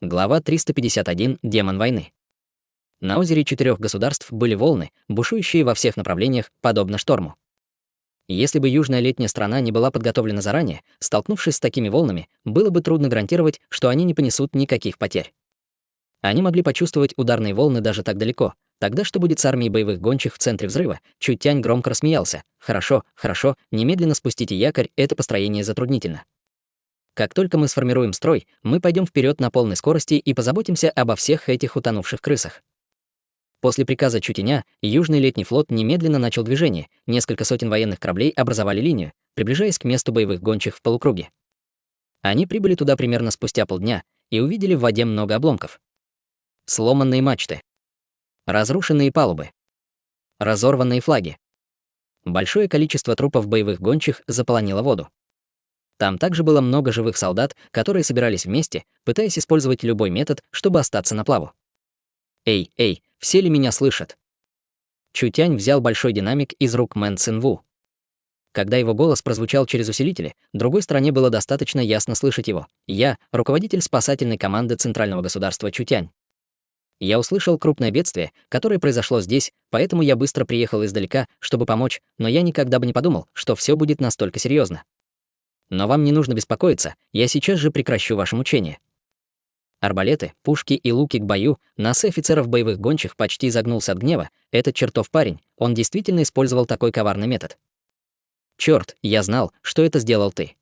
Глава 351. Демон войны. На озере 4 государств были волны, бушующие во всех направлениях, подобно шторму. Если бы южная летняя страна не была подготовлена заранее, столкнувшись с такими волнами, было бы трудно гарантировать, что они не понесут никаких потерь. Они могли почувствовать ударные волны даже так далеко. Тогда что будет с армией боевых гончих в центре взрыва? Чутянь громко рассмеялся. Хорошо, немедленно спустите якорь, это построение затруднительно. Как только мы сформируем строй, мы пойдем вперед на полной скорости и позаботимся обо всех этих утонувших крысах. После приказа Чутяня Южный летний флот немедленно начал движение, несколько сотен военных кораблей образовали линию, приближаясь к месту боевых гончих в полукруге. Они прибыли туда примерно спустя полдня и увидели в воде много обломков. Сломанные мачты, разрушенные палубы, разорванные флаги. Большое количество трупов боевых гончих заполонило воду. Там также было много живых солдат, которые собирались вместе, пытаясь использовать любой метод, чтобы остаться на плаву. «Эй, все ли меня слышат?» Чутянь взял большой динамик из рук Мэн Цинву. Когда его голос прозвучал через усилители, другой стороне было достаточно ясно слышать его. «Я — руководитель спасательной команды Центрального государства Чутянь. Я услышал крупное бедствие, которое произошло здесь, поэтому я быстро приехал издалека, чтобы помочь, но я никогда бы не подумал, что все будет настолько серьезно. Но вам не нужно беспокоиться, я сейчас же прекращу ваше мучение». Арбалеты, пушки и луки к бою, нас офицеров боевых гончих почти загнулся от гнева. Этот чертов парень, он действительно использовал такой коварный метод. Черт, я знал, что это сделал ты.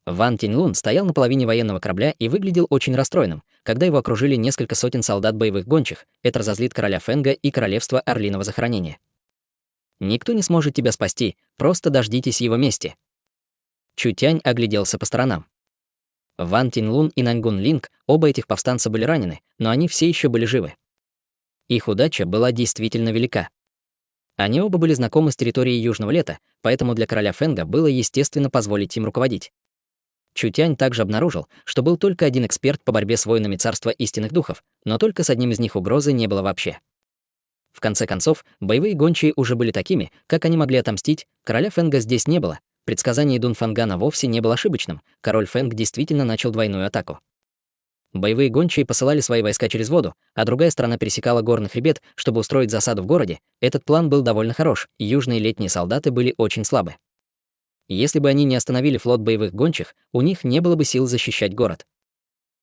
Ван Тиньлун стоял на половине военного корабля и выглядел очень расстроенным, когда его окружили несколько сотен солдат боевых гончих. Это разозлит короля Фэнга и королевство Орлиного захоронения. Никто не сможет тебя спасти, просто дождитесь его мести. Чутянь огляделся по сторонам. Ван Тиньлун и Наньгун Линг, оба этих повстанца были ранены, но они все еще были живы. Их удача была действительно велика. Они оба были знакомы с территорией Южного Лета, поэтому для короля Фэнга было естественно позволить им руководить. Чутянь также обнаружил, что был только один эксперт по борьбе с воинами Царства Истинных Духов, но только с одним из них угрозы не было вообще. В конце концов, боевые гончие уже были такими, как они могли отомстить, короля Фэнга здесь не было. Предсказание Дунфангана вовсе не было ошибочным, король Фэнг действительно начал двойную атаку. Боевые гончие посылали свои войска через воду, а другая сторона пересекала горный хребет, чтобы устроить засаду в городе. Этот план был довольно хорош, южные летние солдаты были очень слабы. Если бы они не остановили флот боевых гончих, у них не было бы сил защищать город.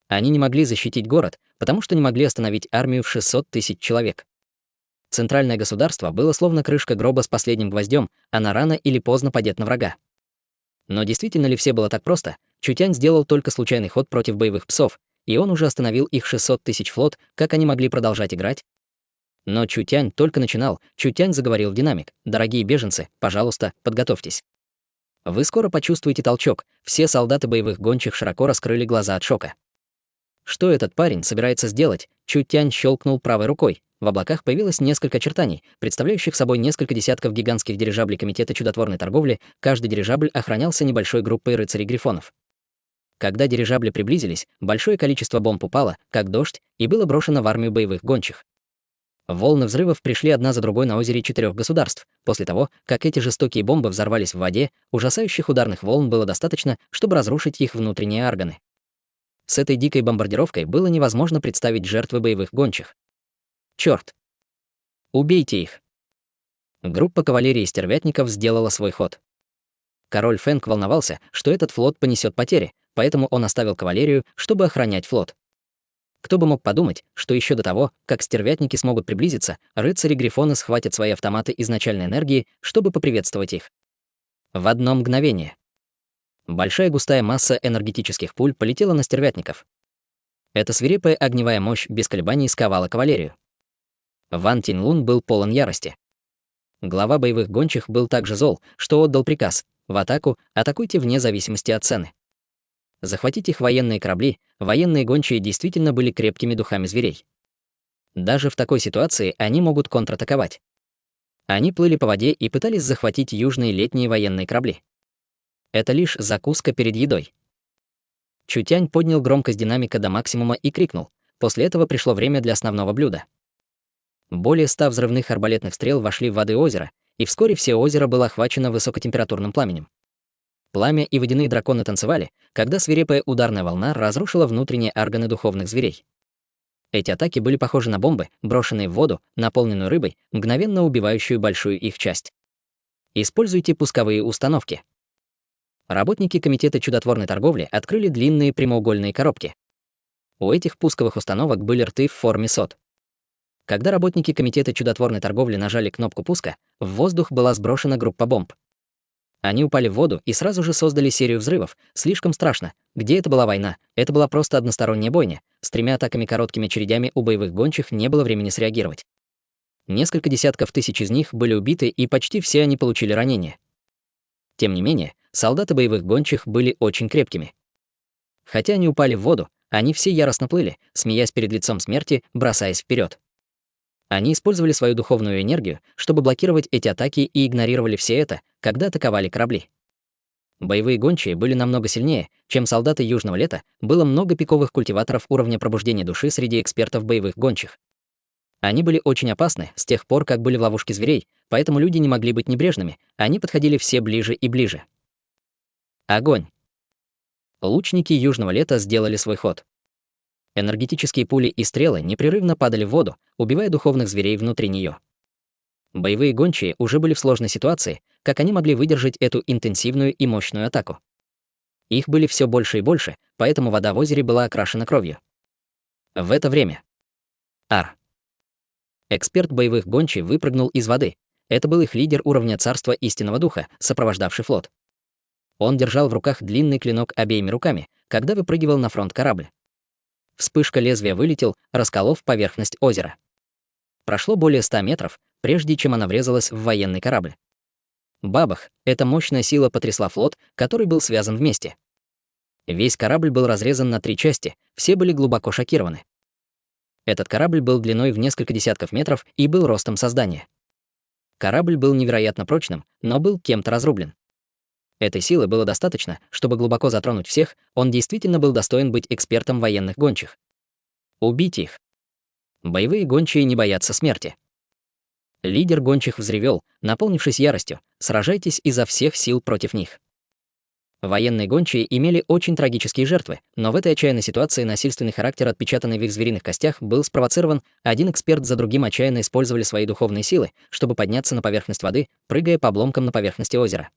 Они не могли защитить город, потому что не могли остановить армию в 600 тысяч человек. Центральное государство было словно крышка гроба с последним гвоздем, она рано или поздно падет на врага. Но действительно ли все было так просто? Чутянь сделал только случайный ход против боевых псов, и он уже остановил их 600 тысяч флот, как они могли продолжать играть? Но Чутянь только начинал, Чутянь заговорил в динамик. «Дорогие беженцы, пожалуйста, подготовьтесь. Вы скоро почувствуете толчок». Все солдаты боевых гончих широко раскрыли глаза от шока. Что этот парень собирается сделать? Чутянь щелкнул правой рукой. В облаках появилось несколько очертаний, представляющих собой несколько десятков гигантских дирижаблей Комитета чудотворной торговли. Каждый дирижабль охранялся небольшой группой рыцарей-грифонов. Когда дирижабли приблизились, большое количество бомб упало, как дождь, и было брошено в армию боевых гончих. Волны взрывов пришли одна за другой на озере 4 государств. После того, как эти жестокие бомбы взорвались в воде, ужасающих ударных волн было достаточно, чтобы разрушить их внутренние органы. С этой дикой бомбардировкой было невозможно представить жертвы боевых гончих. Черт! Убейте их! Группа кавалерии стервятников сделала свой ход. Король Фэнг волновался, что этот флот понесет потери, поэтому он оставил кавалерию, чтобы охранять флот. Кто бы мог подумать, что еще до того, как стервятники смогут приблизиться, рыцари-грифоны схватят свои автоматы изначальной энергии, чтобы поприветствовать их. В одно мгновение. Большая густая масса энергетических пуль полетела на стервятников. Эта свирепая огневая мощь без колебаний сковала кавалерию. Ван Тиньлун был полон ярости. Глава боевых гончих был так же зол, что отдал приказ: в атаку, атакуйте вне зависимости от цены. Захватить их военные корабли, военные гончие действительно были крепкими духами зверей. Даже в такой ситуации они могут контратаковать. Они плыли по воде и пытались захватить южные летние военные корабли. Это лишь закуска перед едой. Чутянь поднял громкость динамика до максимума и крикнул. После этого пришло время для основного блюда. Более 100 взрывных арбалетных стрел вошли в воды озера, и вскоре все озеро было охвачено высокотемпературным пламенем. Пламя и водяные драконы танцевали, когда свирепая ударная волна разрушила внутренние органы духовных зверей. Эти атаки были похожи на бомбы, брошенные в воду, наполненную рыбой, мгновенно убивающую большую их часть. Используйте пусковые установки. Работники Комитета чудотворной торговли открыли длинные прямоугольные коробки. У этих пусковых установок были рты в форме сот. Когда работники Комитета чудотворной торговли нажали кнопку пуска, в воздух была сброшена группа бомб. Они упали в воду и сразу же создали серию взрывов. Слишком страшно. Где это была война? Это была просто односторонняя бойня. С 3 атаками короткими очередями у боевых гончих не было времени среагировать. Несколько десятков тысяч из них были убиты, и почти все они получили ранения. Тем не менее, солдаты боевых гончих были очень крепкими. Хотя они упали в воду, они все яростно плыли, смеясь перед лицом смерти, бросаясь вперед. Они использовали свою духовную энергию, чтобы блокировать эти атаки, и игнорировали все это, когда атаковали корабли. Боевые гончие были намного сильнее, чем солдаты Южного Лета, было много пиковых культиваторов уровня пробуждения души среди экспертов боевых гончих. Они были очень опасны с тех пор, как были в ловушке зверей, поэтому люди не могли быть небрежными, они подходили все ближе и ближе. Огонь. Лучники Южного Лета сделали свой ход. Энергетические пули и стрелы непрерывно падали в воду, убивая духовных зверей внутри нее. Боевые гончие уже были в сложной ситуации, как они могли выдержать эту интенсивную и мощную атаку. Их были все больше и больше, поэтому вода в озере была окрашена кровью. В это время эксперт боевых гончий выпрыгнул из воды. Это был их лидер уровня Царства Истинного Духа, сопровождавший флот. Он держал в руках длинный клинок обеими руками, когда выпрыгивал на фронт корабль. Вспышка лезвия вылетел, расколов поверхность озера. Прошло более 100 метров, прежде чем она врезалась в военный корабль. Бабах! Эта мощная сила потрясла флот, который был связан вместе. Весь корабль был разрезан на 3 части, все были глубоко шокированы. Этот корабль был длиной в несколько десятков метров и был ростом создания. Корабль был невероятно прочным, но был кем-то разрублен. Этой силы было достаточно, чтобы глубоко затронуть всех, он действительно был достоин быть экспертом военных гончих. Убить их. Боевые гончие не боятся смерти. Лидер гончих взревел, наполнившись яростью: сражайтесь изо всех сил против них. Военные гончие имели очень трагические жертвы, но в этой отчаянной ситуации насильственный характер, отпечатанный в их звериных костях, был спровоцирован. Один эксперт за другим отчаянно использовали свои духовные силы, чтобы подняться на поверхность воды, прыгая по обломкам на поверхности озера.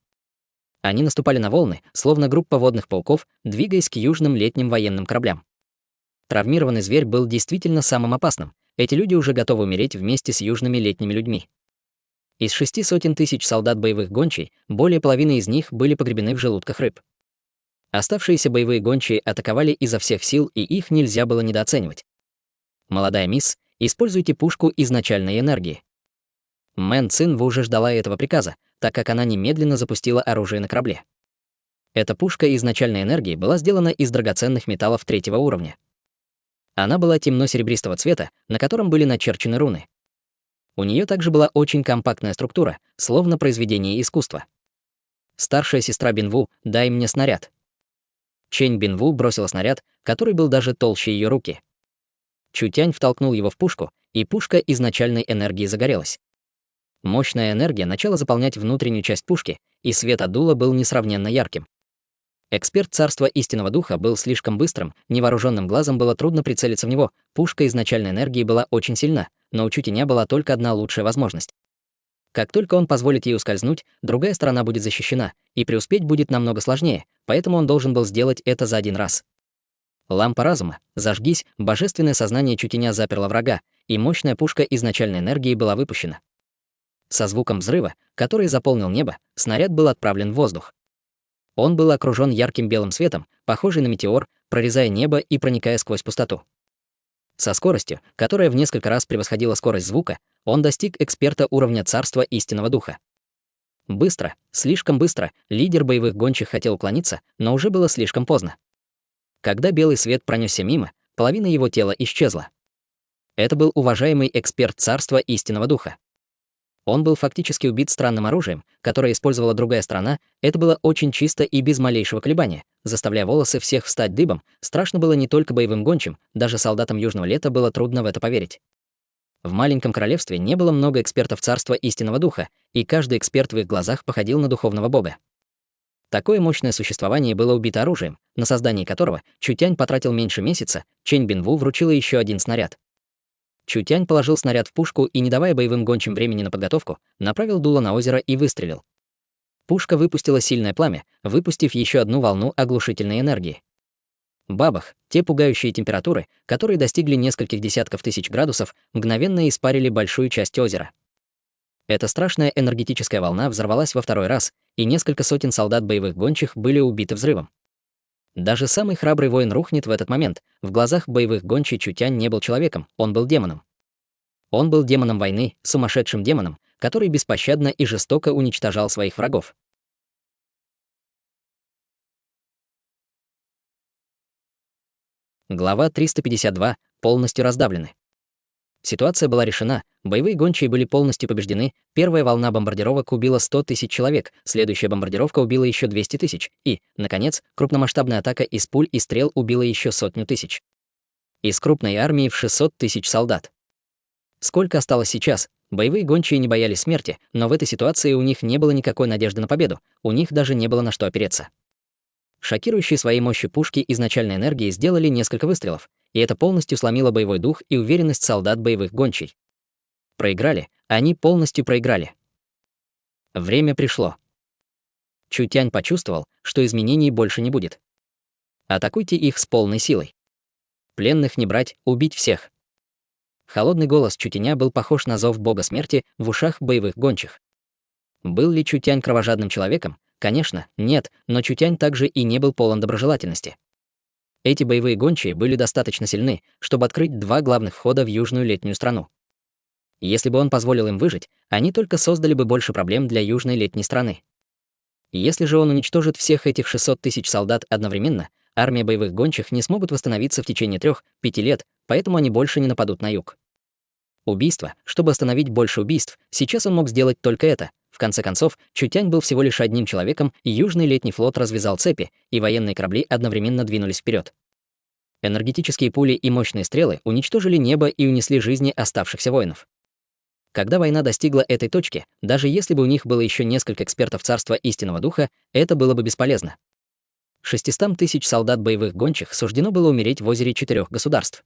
Они наступали на волны, словно группа водных пауков, двигаясь к южным летним военным кораблям. Травмированный зверь был действительно самым опасным. Эти люди уже готовы умереть вместе с южными летними людьми. Из 600 тысяч солдат боевых гончей, более половины из них были погребены в желудках рыб. Оставшиеся боевые гончие атаковали изо всех сил, и их нельзя было недооценивать. Молодая мисс, используйте пушку изначальной энергии. Мэн Цинву уже ждала этого приказа, так как она немедленно запустила оружие на корабле. Эта пушка изначальной энергии была сделана из драгоценных металлов 3-го уровня. Она была темно-серебристого цвета, на котором были начерчены руны. У нее также была очень компактная структура, словно произведение искусства. Старшая сестра Бинву, дай мне снаряд. Чэнь Бинву бросила снаряд, который был даже толще ее руки. Чутянь втолкнул его в пушку, и пушка изначальной энергии загорелась. Мощная энергия начала заполнять внутреннюю часть пушки, и свет от дула был несравненно ярким. Эксперт Царства Истинного Духа был слишком быстрым, невооруженным глазом было трудно прицелиться в него, пушка изначальной энергии была очень сильна, но у Чутяня была только одна лучшая возможность. Как только он позволит ей ускользнуть, другая сторона будет защищена, и преуспеть будет намного сложнее, поэтому он должен был сделать это за один раз. Лампа разума, зажгись, божественное сознание Чутяня заперло врага, и мощная пушка изначальной энергии была выпущена. Со звуком взрыва, который заполнил небо, снаряд был отправлен в воздух. Он был окружен ярким белым светом, похожий на метеор, прорезая небо и проникая сквозь пустоту. Со скоростью, которая в несколько раз превосходила скорость звука, он достиг эксперта уровня Царства Истинного Духа. Быстро, слишком быстро, лидер боевых гончих хотел уклониться, но уже было слишком поздно. Когда белый свет пронесся мимо, половина его тела исчезла. Это был уважаемый эксперт Царства Истинного Духа. Он был фактически убит странным оружием, которое использовала другая страна. Это было очень чисто и без малейшего колебания, заставляя волосы всех встать дыбом. Страшно было не только боевым гончим, даже солдатам Южного Лета было трудно в это поверить. В маленьком королевстве не было много экспертов Царства Истинного Духа, и каждый эксперт в их глазах походил на духовного бога. Такое мощное существование было убито оружием, на создание которого Чутянь потратил меньше месяца, Чэнь Бинву вручила еще один снаряд. Чутянь положил снаряд в пушку и, не давая боевым гончим времени на подготовку, направил дуло на озеро и выстрелил. Пушка выпустила сильное пламя, выпустив еще одну волну оглушительной энергии. Бабах, те пугающие температуры, которые достигли нескольких десятков тысяч градусов, мгновенно испарили большую часть озера. Эта страшная энергетическая волна взорвалась во второй раз, и несколько сотен солдат боевых гончих были убиты взрывом. Даже самый храбрый воин рухнет в этот момент. В глазах боевых гончий Чутянь не был человеком, он был демоном. Он был демоном войны, сумасшедшим демоном, который беспощадно и жестоко уничтожал своих врагов. Глава 352. Полностью раздавлены. Ситуация была решена, боевые гончие были полностью побеждены, первая волна бомбардировок убила 100 тысяч человек, следующая бомбардировка убила еще 200 тысяч, и, наконец, крупномасштабная атака из пуль и стрел убила еще 100 тысяч. Из крупной армии в 600 тысяч солдат. Сколько осталось сейчас? Боевые гончие не боялись смерти, но в этой ситуации у них не было никакой надежды на победу, у них даже не было на что опереться. Шокирующие своей мощью пушки изначальной энергии сделали несколько выстрелов, и это полностью сломило боевой дух и уверенность солдат боевых гончей. Проиграли, они полностью проиграли. Время пришло. Чутянь почувствовал, что изменений больше не будет. Атакуйте их с полной силой. Пленных не брать, убить всех. Холодный голос Чутяня был похож на зов бога смерти в ушах боевых гончих. Был ли Чутянь кровожадным человеком? Конечно, нет, но Чутянь также и не был полон доброжелательности. Эти боевые гончие были достаточно сильны, чтобы открыть два главных входа в южную летнюю страну. Если бы он позволил им выжить, они только создали бы больше проблем для южной летней страны. Если же он уничтожит всех этих 600 тысяч солдат одновременно, армия боевых гончих не смогут восстановиться в течение 3-5 лет, поэтому они больше не нападут на юг. Убийство, чтобы остановить больше убийств, сейчас он мог сделать только это. В конце концов, Чутянь был всего лишь одним человеком, и Южный летний флот развязал цепи, и военные корабли одновременно двинулись вперед. Энергетические пули и мощные стрелы уничтожили небо и унесли жизни оставшихся воинов. Когда война достигла этой точки, даже если бы у них было еще несколько экспертов царства истинного духа, это было бы бесполезно. 600 тысяч солдат боевых гончих суждено было умереть в озере 4 государств.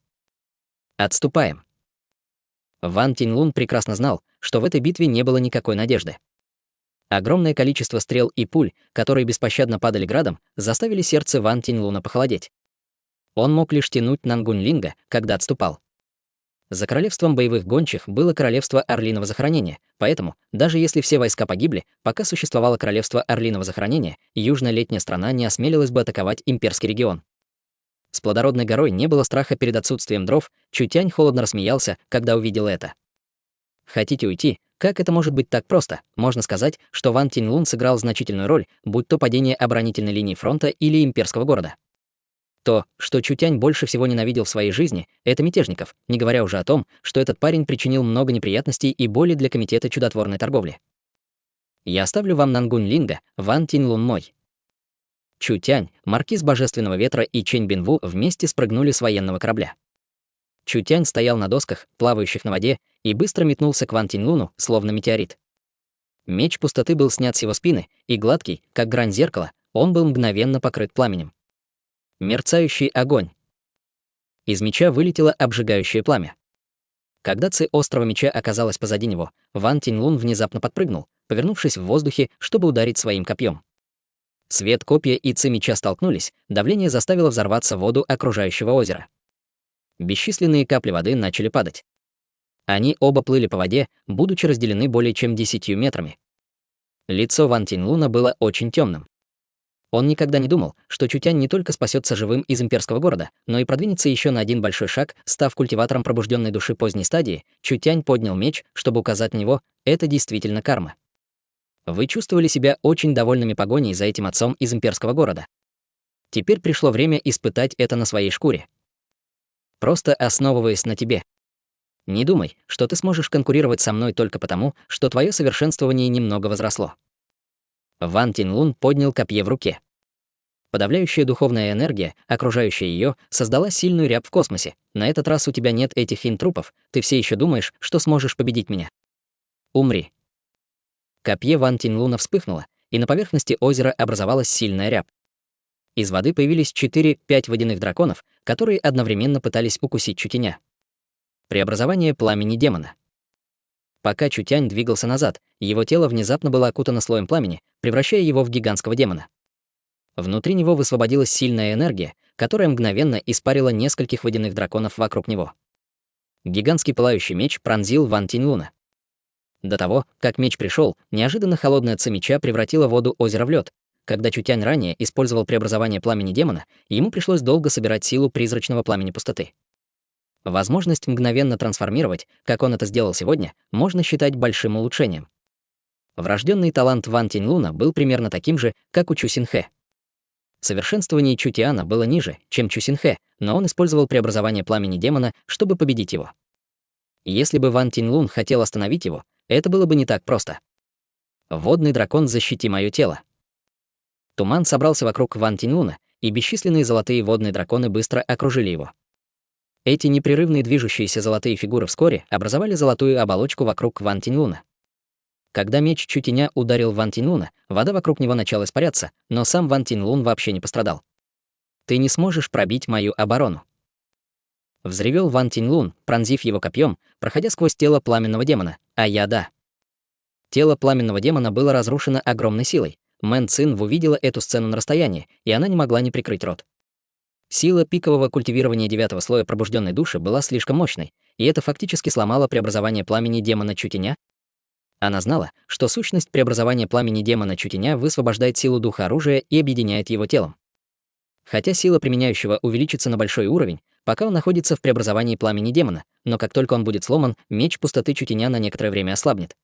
Отступаем. Ван Тиньлун прекрасно знал, что в этой битве не было никакой надежды. Огромное количество стрел и пуль, которые беспощадно падали градом, заставили сердце Ван Тиньлуна похолодеть. Он мог лишь тянуть Нангунь-Линга, когда отступал. За королевством боевых гончих было королевство Орлиного Захоронения, поэтому, даже если все войска погибли, пока существовало королевство Орлиного Захоронения, южная летняя страна не осмелилась бы атаковать имперский регион. С плодородной горой не было страха перед отсутствием дров, Чутянь холодно рассмеялся, когда увидел это. Хотите уйти? Как это может быть так просто? Можно сказать, что Ван Тиньлун сыграл значительную роль, будь то падение оборонительной линии фронта или имперского города. То, что Чутянь больше всего ненавидел в своей жизни, это мятежников, не говоря уже о том, что этот парень причинил много неприятностей и боли для комитета чудотворной торговли. Я оставлю вам Нангунь-Линга, Ван Тиньлун мой. Чутянь, маркиз Божественного Ветра и Чэнь Бинву вместе спрыгнули с военного корабля. Чутянь стоял на досках, плавающих на воде, и быстро метнулся к Ван Тиньлуну, словно метеорит. Меч пустоты был снят с его спины, и гладкий, как грань зеркала, он был мгновенно покрыт пламенем. Мерцающий огонь. Из меча вылетело обжигающее пламя. Когда ци острого меча оказалась позади него, Ван Тиньлун внезапно подпрыгнул, повернувшись в воздухе, чтобы ударить своим копьем. Свет копья и ци меча столкнулись, давление заставило взорваться воду окружающего озера. Бесчисленные капли воды начали падать. Они оба плыли по воде, будучи разделены более чем 10 метрами. Лицо Ван Тиньлуна было очень темным. Он никогда не думал, что Чутянь не только спасется живым из имперского города, но и продвинется еще на один большой шаг, став культиватором пробужденной души поздней стадии. Чутянь поднял меч, чтобы указать на него: это действительно карма. Вы чувствовали себя очень довольными погоней за этим отцом из имперского города. Теперь пришло время испытать это на своей шкуре. Просто основываясь на тебе. Не думай, что ты сможешь конкурировать со мной только потому, что твое совершенствование немного возросло. Ван Тиньлун поднял копье в руке. Подавляющая духовная энергия, окружающая ее, создала сильную рябь в космосе. На этот раз у тебя нет этих интрупов, ты все еще думаешь, что сможешь победить меня. Умри. Копье Ван Тиньлуна вспыхнуло, и на поверхности озера образовалась сильная рябь. Из воды появились 4-5 водяных драконов, которые одновременно пытались укусить Чутяня. Преобразование пламени демона. Пока Чутянь двигался назад, его тело внезапно было окутано слоем пламени, превращая его в гигантского демона. Внутри него высвободилась сильная энергия, которая мгновенно испарила нескольких водяных драконов вокруг него. Гигантский пылающий меч пронзил Ван Тиньлуна. До того, как меч пришел, неожиданно холодная ци меча превратила воду озера в лед. Когда Чутянь ранее использовал преобразование пламени демона, ему пришлось долго собирать силу призрачного пламени пустоты. Возможность мгновенно трансформировать, как он это сделал сегодня, можно считать большим улучшением. Врожденный талант Ван Тиньлуна был примерно таким же, как у Чу Синхэ. Совершенствование Чутиана было ниже, чем Чу Синхэ, но он использовал преобразование пламени демона, чтобы победить его. Если бы Ван Тиньлун хотел остановить его, это было бы не так просто. «Водный дракон, защити мое тело». Туман собрался вокруг Ван Тиньлуна, и бесчисленные золотые водные драконы быстро окружили его. Эти непрерывные движущиеся золотые фигуры вскоре образовали золотую оболочку вокруг Ван Тиньлуна. Когда меч Чутяня ударил Ван Тиньлуна, вода вокруг него начала испаряться, но сам Ван Тиньлун вообще не пострадал. «Ты не сможешь пробить мою оборону». Взревел Ван Тиньлун, пронзив его копьем, проходя сквозь тело пламенного демона, а я да. Тело пламенного демона было разрушено огромной силой. Мэн Цин увидела эту сцену на расстоянии, и она не могла не прикрыть рот. Сила пикового культивирования 9-го слоя пробужденной души была слишком мощной, и это фактически сломало преобразование пламени демона Чутяня. Она знала, что сущность преобразования пламени демона Чутяня высвобождает силу духа оружия и объединяет его телом. Хотя сила применяющего увеличится на большой уровень, пока он находится в преобразовании пламени демона, но как только он будет сломан, меч пустоты Чутяня на некоторое время ослабнет.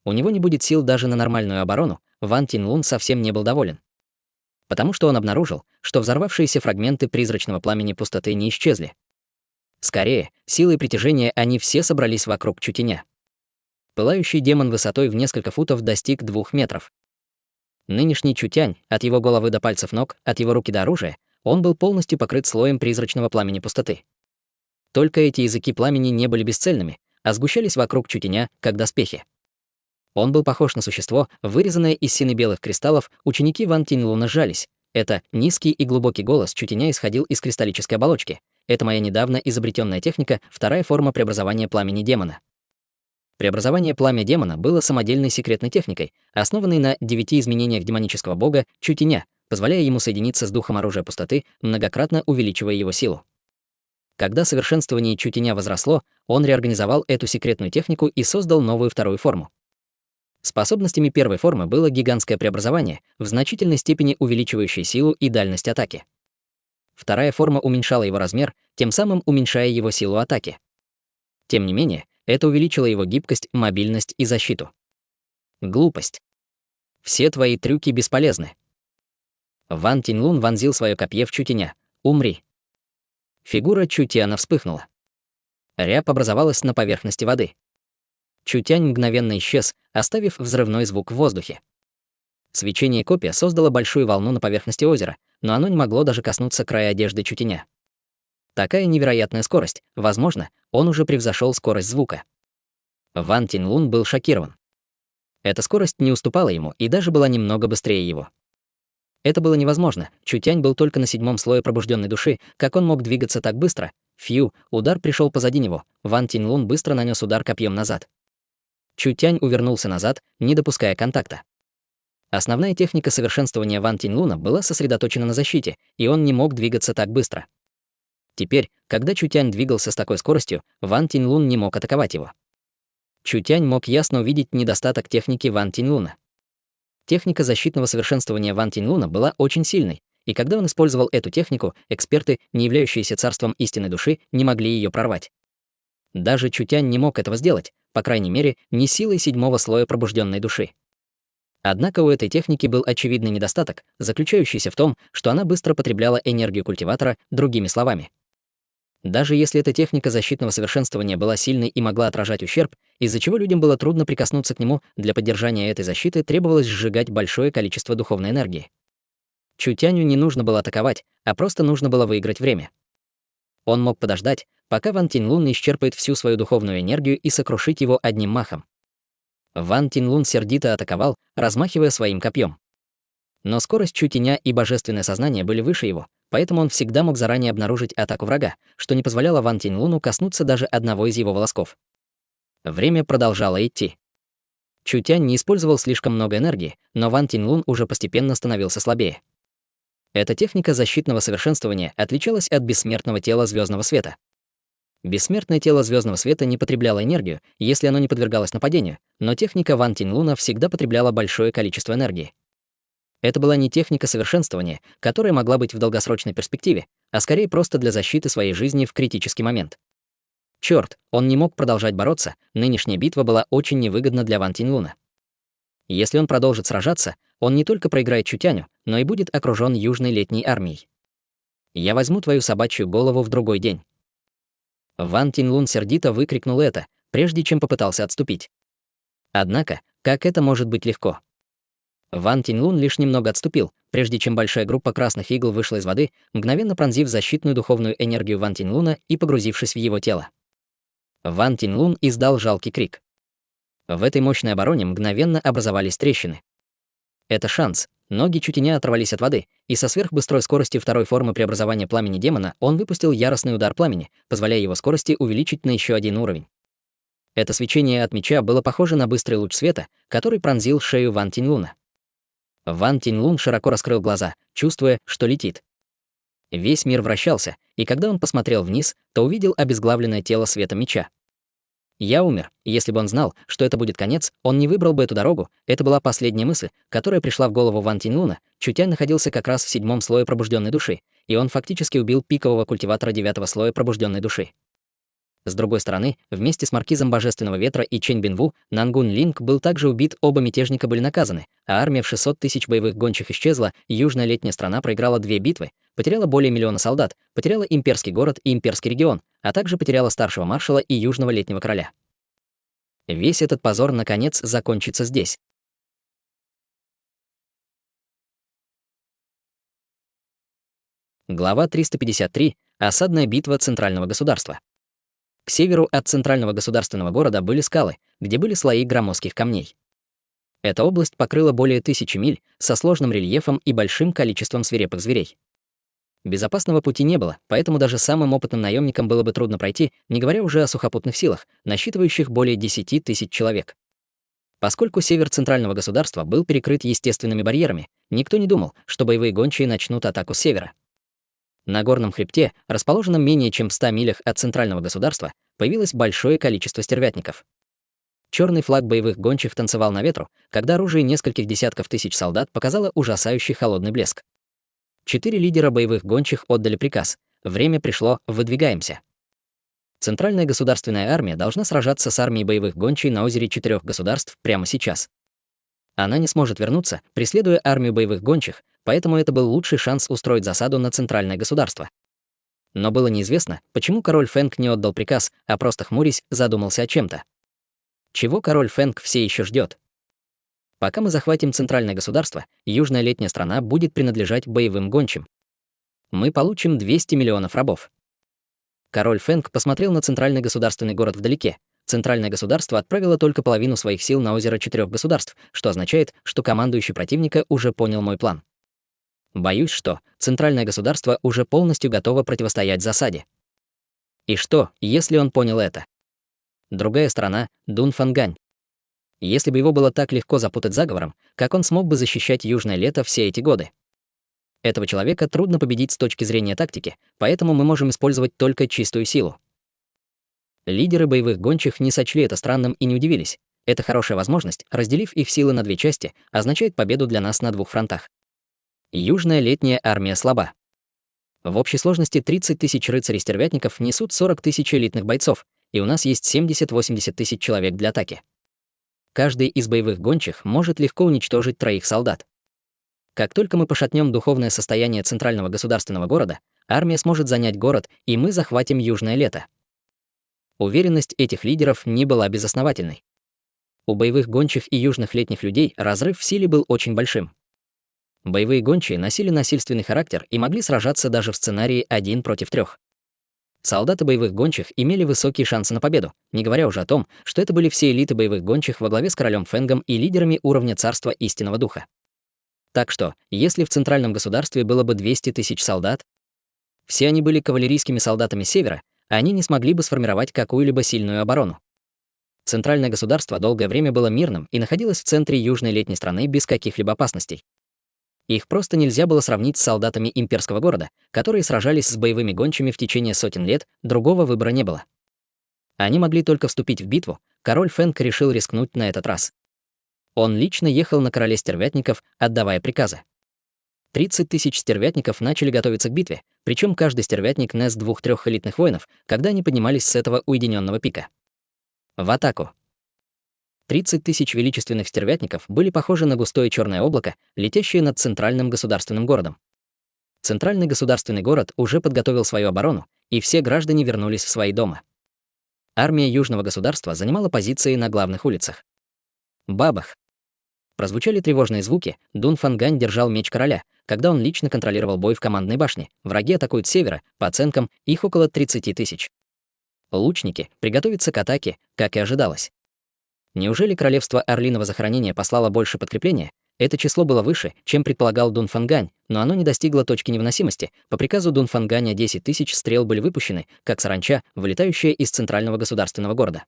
У него не будет сил даже на нормальную оборону. Ван Тиньлун совсем не был доволен. Потому что он обнаружил, что взорвавшиеся фрагменты призрачного пламени пустоты не исчезли. Скорее, силой притяжения они все собрались вокруг Чутяня. Пылающий демон высотой в несколько футов достиг 2 метров. Нынешний Чутянь, от его головы до пальцев ног, от его руки до оружия, он был полностью покрыт слоем призрачного пламени пустоты. Только эти языки пламени не были бесцельными, а сгущались вокруг Чутяня, как доспехи. Он был похож на существо, вырезанное из сине-белых кристаллов. Ученики Ван Тиньлуна сжались. Это низкий и глубокий голос Чутяня исходил из кристаллической оболочки. Это моя недавно изобретенная техника, вторая форма преобразования пламени демона. Преобразование пламя демона было самодельной секретной техникой, основанной на 9 изменениях демонического бога Чутяня, позволяя ему соединиться с духом оружия пустоты, многократно увеличивая его силу. Когда совершенствование Чутяня возросло, он реорганизовал эту секретную технику и создал новую вторую форму. Способностями первой формы было гигантское преобразование, в значительной степени увеличивающее силу и дальность атаки. Вторая форма уменьшала его размер, тем самым уменьшая его силу атаки. Тем не менее, это увеличило его гибкость, мобильность и защиту. Глупость. Все твои трюки бесполезны. Ван Тиньлун вонзил свое копье в Чутяня. Умри. Фигура Чутяна вспыхнула. Рябь образовалась на поверхности воды. Чутянь мгновенно исчез, оставив взрывной звук в воздухе. Свечение копья создало большую волну на поверхности озера, но оно не могло даже коснуться края одежды Чутяня. Такая невероятная скорость, возможно, он уже превзошел скорость звука. Ван Тиньлун был шокирован. Эта скорость не уступала ему и даже была немного быстрее его. Это было невозможно. Чутянь был только на 7-м слое пробужденной души, как он мог двигаться так быстро? Фью, удар пришел позади него. Ван Тиньлун быстро нанес удар копьем назад. Чутянь увернулся назад, не допуская контакта. Основная техника совершенствования Ван Тиньлуна была сосредоточена на защите, и он не мог двигаться так быстро. Теперь, когда Чутянь двигался с такой скоростью, Ван Тиньлун не мог атаковать его. Чутянь мог ясно увидеть недостаток техники Ван Тиньлуна. Техника защитного совершенствования Ван Тиньлуна была очень сильной, и когда он использовал эту технику, эксперты, не являющиеся царством истинной души, не могли ее прорвать. Даже Чутянь не мог этого сделать, по крайней мере, не силой 7-го слоя пробужденной души. Однако у этой техники был очевидный недостаток, заключающийся в том, что она быстро потребляла энергию культиватора, другими словами. Даже если эта техника защитного совершенствования была сильной и могла отражать ущерб, из-за чего людям было трудно прикоснуться к нему, для поддержания этой защиты требовалось сжигать большое количество духовной энергии. Чутяню не нужно было атаковать, а просто нужно было выиграть время. Он мог подождать, пока Ван Тиньлун исчерпает всю свою духовную энергию и сокрушить его одним махом. Ван Тинлун сердито атаковал, размахивая своим копьем. Но скорость Чутеня и божественное сознание были выше его, поэтому он всегда мог заранее обнаружить атаку врага, что не позволяло Ван Тинлуну коснуться даже одного из его волосков. Время продолжало идти. Чутянь не использовал слишком много энергии, но Ван Тинлун уже постепенно становился слабее. Эта техника защитного совершенствования отличалась от бессмертного тела звездного света. Бессмертное тело звездного света не потребляло энергию, если оно не подвергалось нападению, но техника Ван Тинлуна всегда потребляла большое количество энергии. Это была не техника совершенствования, которая могла быть в долгосрочной перспективе, а скорее просто для защиты своей жизни в критический момент. Черт, он не мог продолжать бороться, нынешняя битва была очень невыгодна для Ван Тинлуна. Если он продолжит сражаться, он не только проиграет Чутяню, но и будет окружен Южной летней армией. «Я возьму твою собачью голову в другой день». Ван Тинлун сердито выкрикнул это, прежде чем попытался отступить. Однако, как это может быть легко? Ван Тинлун лишь немного отступил, прежде чем большая группа красных игл вышла из воды, мгновенно пронзив защитную духовную энергию Ван Тинлуна и погрузившись в его тело. Ван Тинлун издал жалкий крик. В этой мощной обороне мгновенно образовались трещины. Это шанс. Ноги Чутеня оторвались от воды, и со сверхбыстрой скоростью второй формы преобразования пламени демона он выпустил яростный удар пламени, позволяя его скорости увеличить на еще один уровень. Это свечение от меча было похоже на быстрый луч света, который пронзил шею Ван Тинлуна. Ван Тинлун широко раскрыл глаза, чувствуя, что летит. Весь мир вращался, и когда он посмотрел вниз, то увидел обезглавленное тело света меча. «Я умер», и если бы он знал, что это будет конец, он не выбрал бы эту дорогу. Это была последняя мысль, которая пришла в голову Ван Тинлуна. Чутянь находился как раз в 7-м слое пробужденной души, и он фактически убил пикового культиватора 9-го слоя пробужденной души. С другой стороны, вместе с маркизом Божественного Ветра и Чэнь Бинву, Нангун Линг был также убит, оба мятежника были наказаны, а армия в 600 000 боевых гончих исчезла, южная летняя страна проиграла 2 битвы, потеряла более миллиона солдат, потеряла имперский город и имперский регион, а также потеряла старшего маршала и южного летнего короля. Весь этот позор, наконец, закончится здесь. Глава 353. Осадная битва центрального государства. К северу от центрального государственного города были скалы, где были слои громоздких камней. Эта область покрыла более 1000 миль со сложным рельефом и большим количеством свирепых зверей. Безопасного пути не было, поэтому даже самым опытным наемникам было бы трудно пройти, не говоря уже о сухопутных силах, насчитывающих более 10 000 человек. Поскольку север центрального государства был перекрыт естественными барьерами, никто не думал, что боевые гончие начнут атаку с севера. На горном хребте, расположенном менее чем в 100 милях от центрального государства, появилось большое количество стервятников. Черный флаг боевых гончих танцевал на ветру, когда оружие нескольких десятков тысяч солдат показало ужасающий холодный блеск. 4 лидера боевых гончих отдали приказ. Время пришло, выдвигаемся. Центральная государственная армия должна сражаться с армией боевых гончей на озере 4 государств прямо сейчас. Она не сможет вернуться, преследуя армию боевых гончих, поэтому это был лучший шанс устроить засаду на центральное государство. Но было неизвестно, почему король Фэнг не отдал приказ, а просто хмурясь задумался о чем-то. Чего король Фэнг все еще ждет? Пока мы захватим центральное государство, южная летняя страна будет принадлежать боевым гончим. Мы получим 200 миллионов рабов. Король Фэнг посмотрел на центральный государственный город вдалеке. Центральное государство отправило только половину своих сил на озеро 4 государств, что означает, что командующий противника уже понял мой план. Боюсь, что центральное государство уже полностью готово противостоять засаде. И что, если он понял это? Другая сторона — Дунфангань. Если бы его было так легко запутать заговором, как он смог бы защищать Южное лето все эти годы? Этого человека трудно победить с точки зрения тактики, поэтому мы можем использовать только чистую силу. Лидеры боевых гончих не сочли это странным и не удивились. Это хорошая возможность, разделив их силы на 2 части, означает победу для нас на 2 фронтах. Южная летняя армия слаба. В общей сложности 30 000 рыцарей-стервятников несут 40 000 элитных бойцов, и у нас есть 70-80 000 человек для атаки. Каждый из боевых гончих может легко уничтожить 3 солдат. Как только мы пошатнем духовное состояние центрального государственного города, армия сможет занять город, и мы захватим Южное лето. Уверенность этих лидеров не была безосновательной. У боевых гончих и южных летних людей разрыв в силе был очень большим. Боевые гончие носили насильственный характер и могли сражаться даже в сценарии 1 против 3. Солдаты боевых гончих имели высокие шансы на победу, не говоря уже о том, что это были все элиты боевых гончих во главе с королем Фэнгом и лидерами уровня царства истинного духа. Так что, если в центральном государстве было бы 200 тысяч солдат, все они были кавалерийскими солдатами севера, они не смогли бы сформировать какую-либо сильную оборону. Центральное государство долгое время было мирным и находилось в центре южной летней страны без каких-либо опасностей. Их просто нельзя было сравнить с солдатами имперского города, которые сражались с боевыми гончими в течение сотен лет, другого выбора не было. Они могли только вступить в битву, король Фэнг решил рискнуть на этот раз. Он лично ехал на короле стервятников, отдавая приказы. 30 тысяч стервятников начали готовиться к битве, причем каждый стервятник нес 2-3 элитных воинов, когда они поднимались с этого уединенного пика. В атаку! 30 тысяч величественных стервятников были похожи на густое черное облако, летящее над центральным государственным городом. Центральный государственный город уже подготовил свою оборону, и все граждане вернулись в свои дома. Армия южного государства занимала позиции на главных улицах. Бабах! Прозвучали тревожные звуки, Дун Фангань держал меч короля, когда он лично контролировал бой в командной башне. Враги атакуют с севера, по оценкам, их около 30 тысяч. Лучники приготовятся к атаке, как и ожидалось. Неужели королевство Орлиного захоронения послало больше подкрепления? Это число было выше, чем предполагал Дун Фангань, но оно не достигло точки невыносимости. По приказу Дун Фанганя 10 тысяч стрел были выпущены, как саранча, вылетающая из центрального государственного города.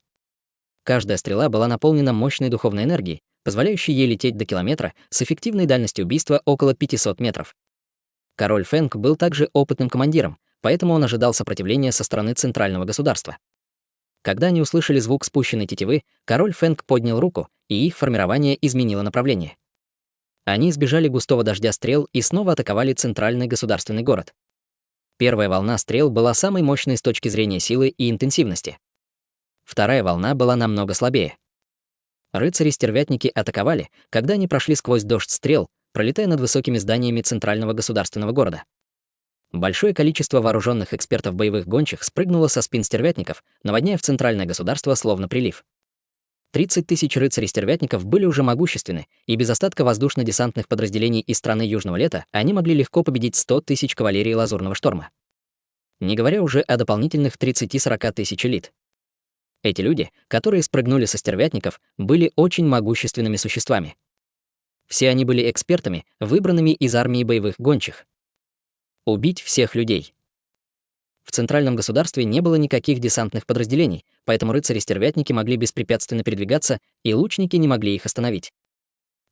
Каждая стрела была наполнена мощной духовной энергией, позволяющей ей лететь до километра с эффективной дальностью убийства около 500 метров. Король Фэнг был также опытным командиром, поэтому он ожидал сопротивления со стороны центрального государства. Когда они услышали звук спущенной тетивы, король Фэнг поднял руку, и их формирование изменило направление. Они избежали густого дождя стрел и снова атаковали центральный государственный город. Первая волна стрел была самой мощной с точки зрения силы и интенсивности. Вторая волна была намного слабее. Рыцари-стервятники атаковали, когда они прошли сквозь дождь стрел, пролетая над высокими зданиями центрального государственного города. Большое количество вооруженных экспертов боевых гончих спрыгнуло со спин стервятников, наводняя в центральное государство словно прилив. 30 тысяч рыцарей-стервятников были уже могущественны, и без остатка воздушно-десантных подразделений из страны Южного Лета они могли легко победить 100 тысяч кавалерии Лазурного Шторма. Не говоря уже о дополнительных 30-40 тысяч элит. Эти люди, которые спрыгнули со стервятников, были очень могущественными существами. Все они были экспертами, выбранными из армии боевых гончих. Убить всех людей. В центральном государстве не было никаких десантных подразделений, поэтому рыцари-стервятники могли беспрепятственно передвигаться, и лучники не могли их остановить.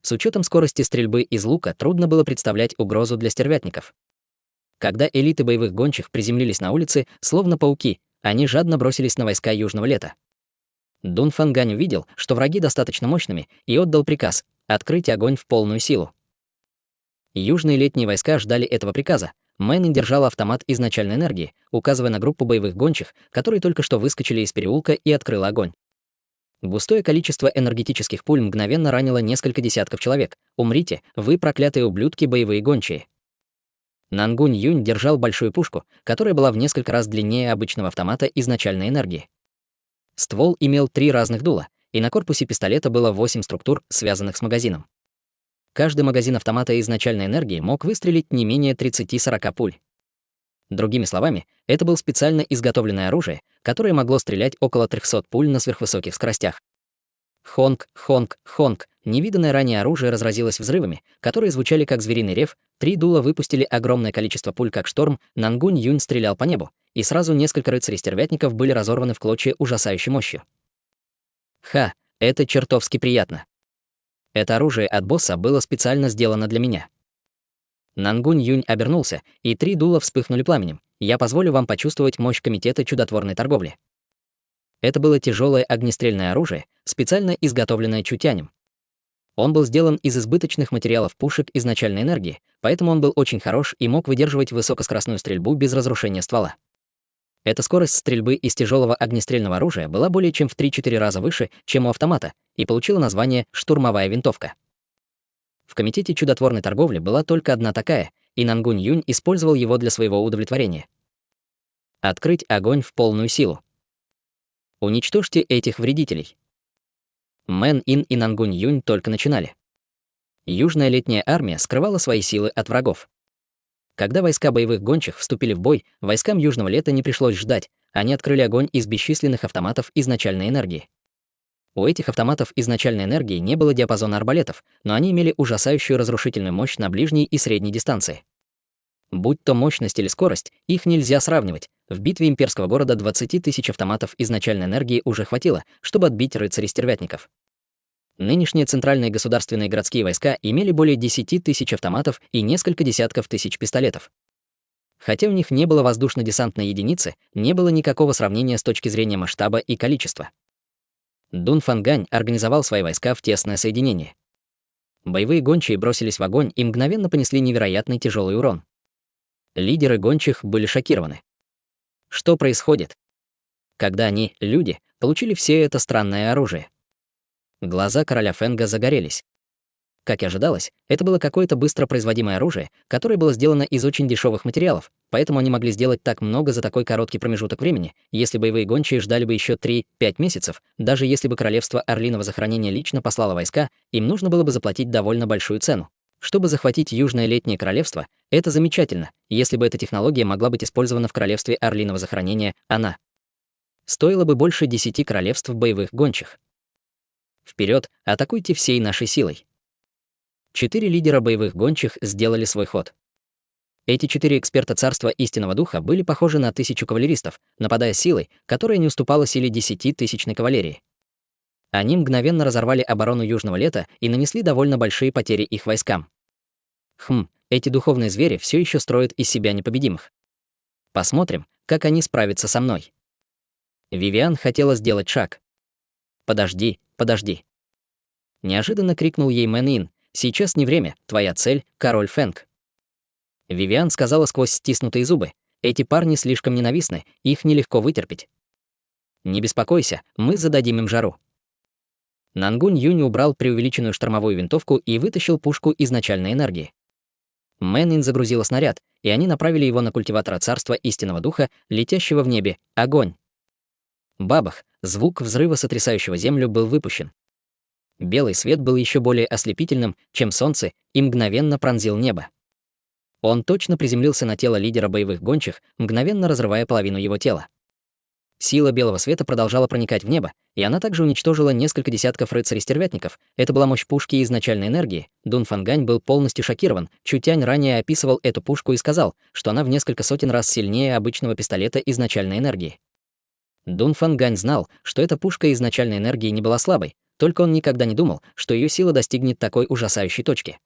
С учетом скорости стрельбы из лука трудно было представлять угрозу для стервятников. Когда элиты боевых гончих приземлились на улице, словно пауки, они жадно бросились на войска Южного Лета. Дун Фангань увидел, что враги достаточно мощными, и отдал приказ открыть огонь в полную силу. Южные летние войска ждали этого приказа. Мэн держал автомат изначальной энергии, указывая на группу боевых гончих, которые только что выскочили из переулка, и открыл огонь. Густое количество энергетических пуль мгновенно ранило несколько десятков человек. «Умрите, вы проклятые ублюдки боевые гончие». Нангунь Юнь держал большую пушку, которая была в несколько раз длиннее обычного автомата изначальной энергии. Ствол имел 3 разных дула, и на корпусе пистолета было 8 структур, связанных с магазином. Каждый магазин автомата изначальной энергии мог выстрелить не менее 30-40 пуль. Другими словами, это было специально изготовленное оружие, которое могло стрелять около 300 пуль на сверхвысоких скоростях. Хонг, хонг, хонг. Невиданное ранее оружие разразилось взрывами, которые звучали как звериный рев. 3 дула выпустили огромное количество пуль как шторм. Нангунь Юнь стрелял по небу, и сразу несколько рыцарей-стервятников были разорваны в клочья ужасающей мощью. Ха, это чертовски приятно. Это оружие от босса было специально сделано для меня. Нангунь Юнь обернулся, и 3 дула вспыхнули пламенем. Я позволю вам почувствовать мощь комитета чудотворной торговли. Это было тяжелое огнестрельное оружие, специально изготовленное Чутянем. Он был сделан из избыточных материалов пушек изначальной энергии, поэтому он был очень хорош и мог выдерживать высокоскоростную стрельбу без разрушения ствола. Эта скорость стрельбы из тяжелого огнестрельного оружия была более чем в 3-4 раза выше, чем у автомата, и получила название «штурмовая винтовка». В комитете чудотворной торговли была только одна такая, и Нангунь Юнь использовал его для своего удовлетворения. Открыть огонь в полную силу. Уничтожьте этих вредителей. Мэн Ин и Нангунь Юнь только начинали. Южная летняя армия скрывала свои силы от врагов. Когда войска боевых гончих вступили в бой, войскам Южного Лета не пришлось ждать, они открыли огонь из бесчисленных автоматов изначальной энергии. У этих автоматов изначальной энергии не было диапазона арбалетов, но они имели ужасающую разрушительную мощь на ближней и средней дистанции. Будь то мощность или скорость, их нельзя сравнивать. В битве имперского города 20 тысяч автоматов изначальной энергии уже хватило, чтобы отбить рыцарей-стервятников. Нынешние центральные государственные городские войска имели более 10 тысяч автоматов и несколько десятков тысяч пистолетов. Хотя у них не было воздушно-десантной единицы, не было никакого сравнения с точки зрения масштаба и количества. Дун Фангань организовал свои войска в тесное соединение. Боевые гончие бросились в огонь и мгновенно понесли невероятный тяжелый урон. Лидеры гончих были шокированы. Что происходит? Когда они, люди, получили все это странное оружие? Глаза короля Фэнга загорелись. Как и ожидалось, это было какое-то быстро производимое оружие, которое было сделано из очень дешевых материалов, поэтому они могли сделать так много за такой короткий промежуток времени. Если боевые гончие ждали бы еще 3-5 месяцев, даже если бы королевство Орлиного захоронения лично послало войска, им нужно было бы заплатить довольно большую цену. Чтобы захватить Южное Летнее Королевство, это замечательно, если бы эта технология могла быть использована в королевстве Орлиного захоронения, она стоила бы больше 10 королевств боевых гончих. Вперед, атакуйте всей нашей силой. 4 лидера боевых гончих сделали свой ход. Эти 4 эксперта Царства Истинного Духа были похожи на 1000 кавалеристов, нападая силой, которая не уступала силе 10-тысячной кавалерии. Они мгновенно разорвали оборону Южного Лета и нанесли довольно большие потери их войскам. Эти духовные звери все еще строят из себя непобедимых. Посмотрим, как они справятся со мной. Вивиан хотела сделать шаг. «Подожди, подожди!» Неожиданно крикнул ей Мэн Ин: «Сейчас не время, твоя цель — король Фэнг». Вивиан сказала сквозь стиснутые зубы: «Эти парни слишком ненавистны, их нелегко вытерпеть». «Не беспокойся, мы зададим им жару». Нангунь Юнь убрал преувеличенную штормовую винтовку и вытащил пушку изначальной энергии. Мэн Ин загрузила снаряд, и они направили его на культиватора Царства Истинного Духа, летящего в небе. Огонь! Бабах! Звук взрыва, сотрясающего землю, был выпущен. Белый свет был еще более ослепительным, чем солнце, и мгновенно пронзил небо. Он точно приземлился на тело лидера боевых гончих, мгновенно разрывая половину его тела. Сила белого света продолжала проникать в небо, и она также уничтожила несколько десятков рыцарей-стервятников. Это была мощь пушки изначальной энергии. Дун Фангань был полностью шокирован. Чутянь ранее описывал эту пушку и сказал, что она в несколько сотен раз сильнее обычного пистолета изначальной энергии. Дун Фангань знал, что эта пушка изначальной энергии не была слабой, только он никогда не думал, что ее сила достигнет такой ужасающей точки.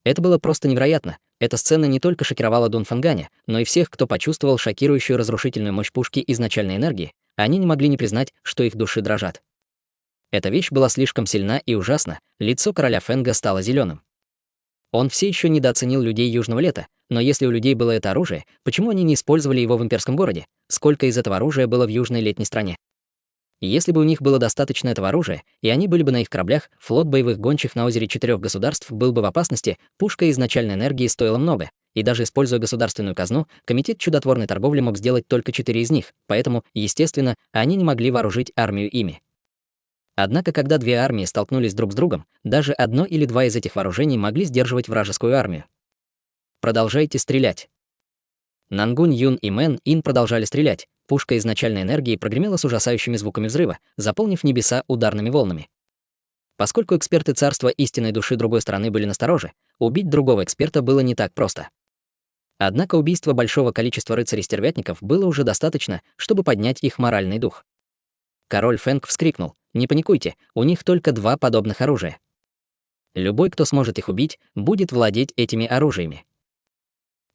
Это было просто невероятно. Эта сцена не только шокировала Дун Фанганя, но и всех, кто почувствовал шокирующую разрушительную мощь пушки изначальной энергии. Они не могли не признать, что их души дрожат. Эта вещь была слишком сильна и ужасна, лицо короля Фэнга стало зеленым. Он все еще недооценил людей Южного Лета, но если у людей было это оружие, почему они не использовали его в имперском городе? Сколько из этого оружия было в Южной Летней стране? Если бы у них было достаточно этого оружия, и они были бы на их кораблях, флот боевых гончих на озере 4 государств был бы в опасности, пушка изначальной энергии стоила много, и даже используя государственную казну, комитет чудотворной торговли мог сделать только 4 из них, поэтому, естественно, они не могли вооружить армию ими. Однако, когда две армии столкнулись друг с другом, даже одно или два из этих вооружений могли сдерживать вражескую армию. Продолжайте стрелять. Нангунь Юн и Мэн Ин продолжали стрелять. Пушка изначальной энергии прогремела с ужасающими звуками взрыва, заполнив небеса ударными волнами. Поскольку эксперты Царства Истинной Души другой стороны были настороже, убить другого эксперта было не так просто. Однако убийство большого количества рыцарей-стервятников было уже достаточно, чтобы поднять их моральный дух. Король Фэнг вскрикнул: «Не паникуйте, у них только 2 подобных оружия. Любой, кто сможет их убить, будет владеть этими оружиями».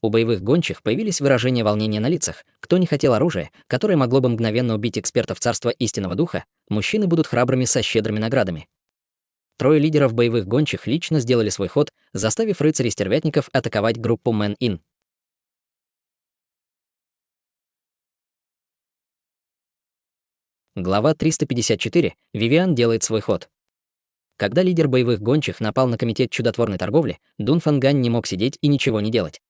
У боевых гончих появились выражения волнения на лицах. Кто не хотел оружия, которое могло бы мгновенно убить экспертов Царства Истинного Духа, мужчины будут храбрыми со щедрыми наградами. 3 лидеров боевых гончих лично сделали свой ход, заставив рыцарей-стервятников атаковать группу Мэн Ин. Глава 354. Вивиан делает свой ход. Когда лидер боевых гончих напал на комитет чудотворной торговли, Дун Фангань не мог сидеть и ничего не делать.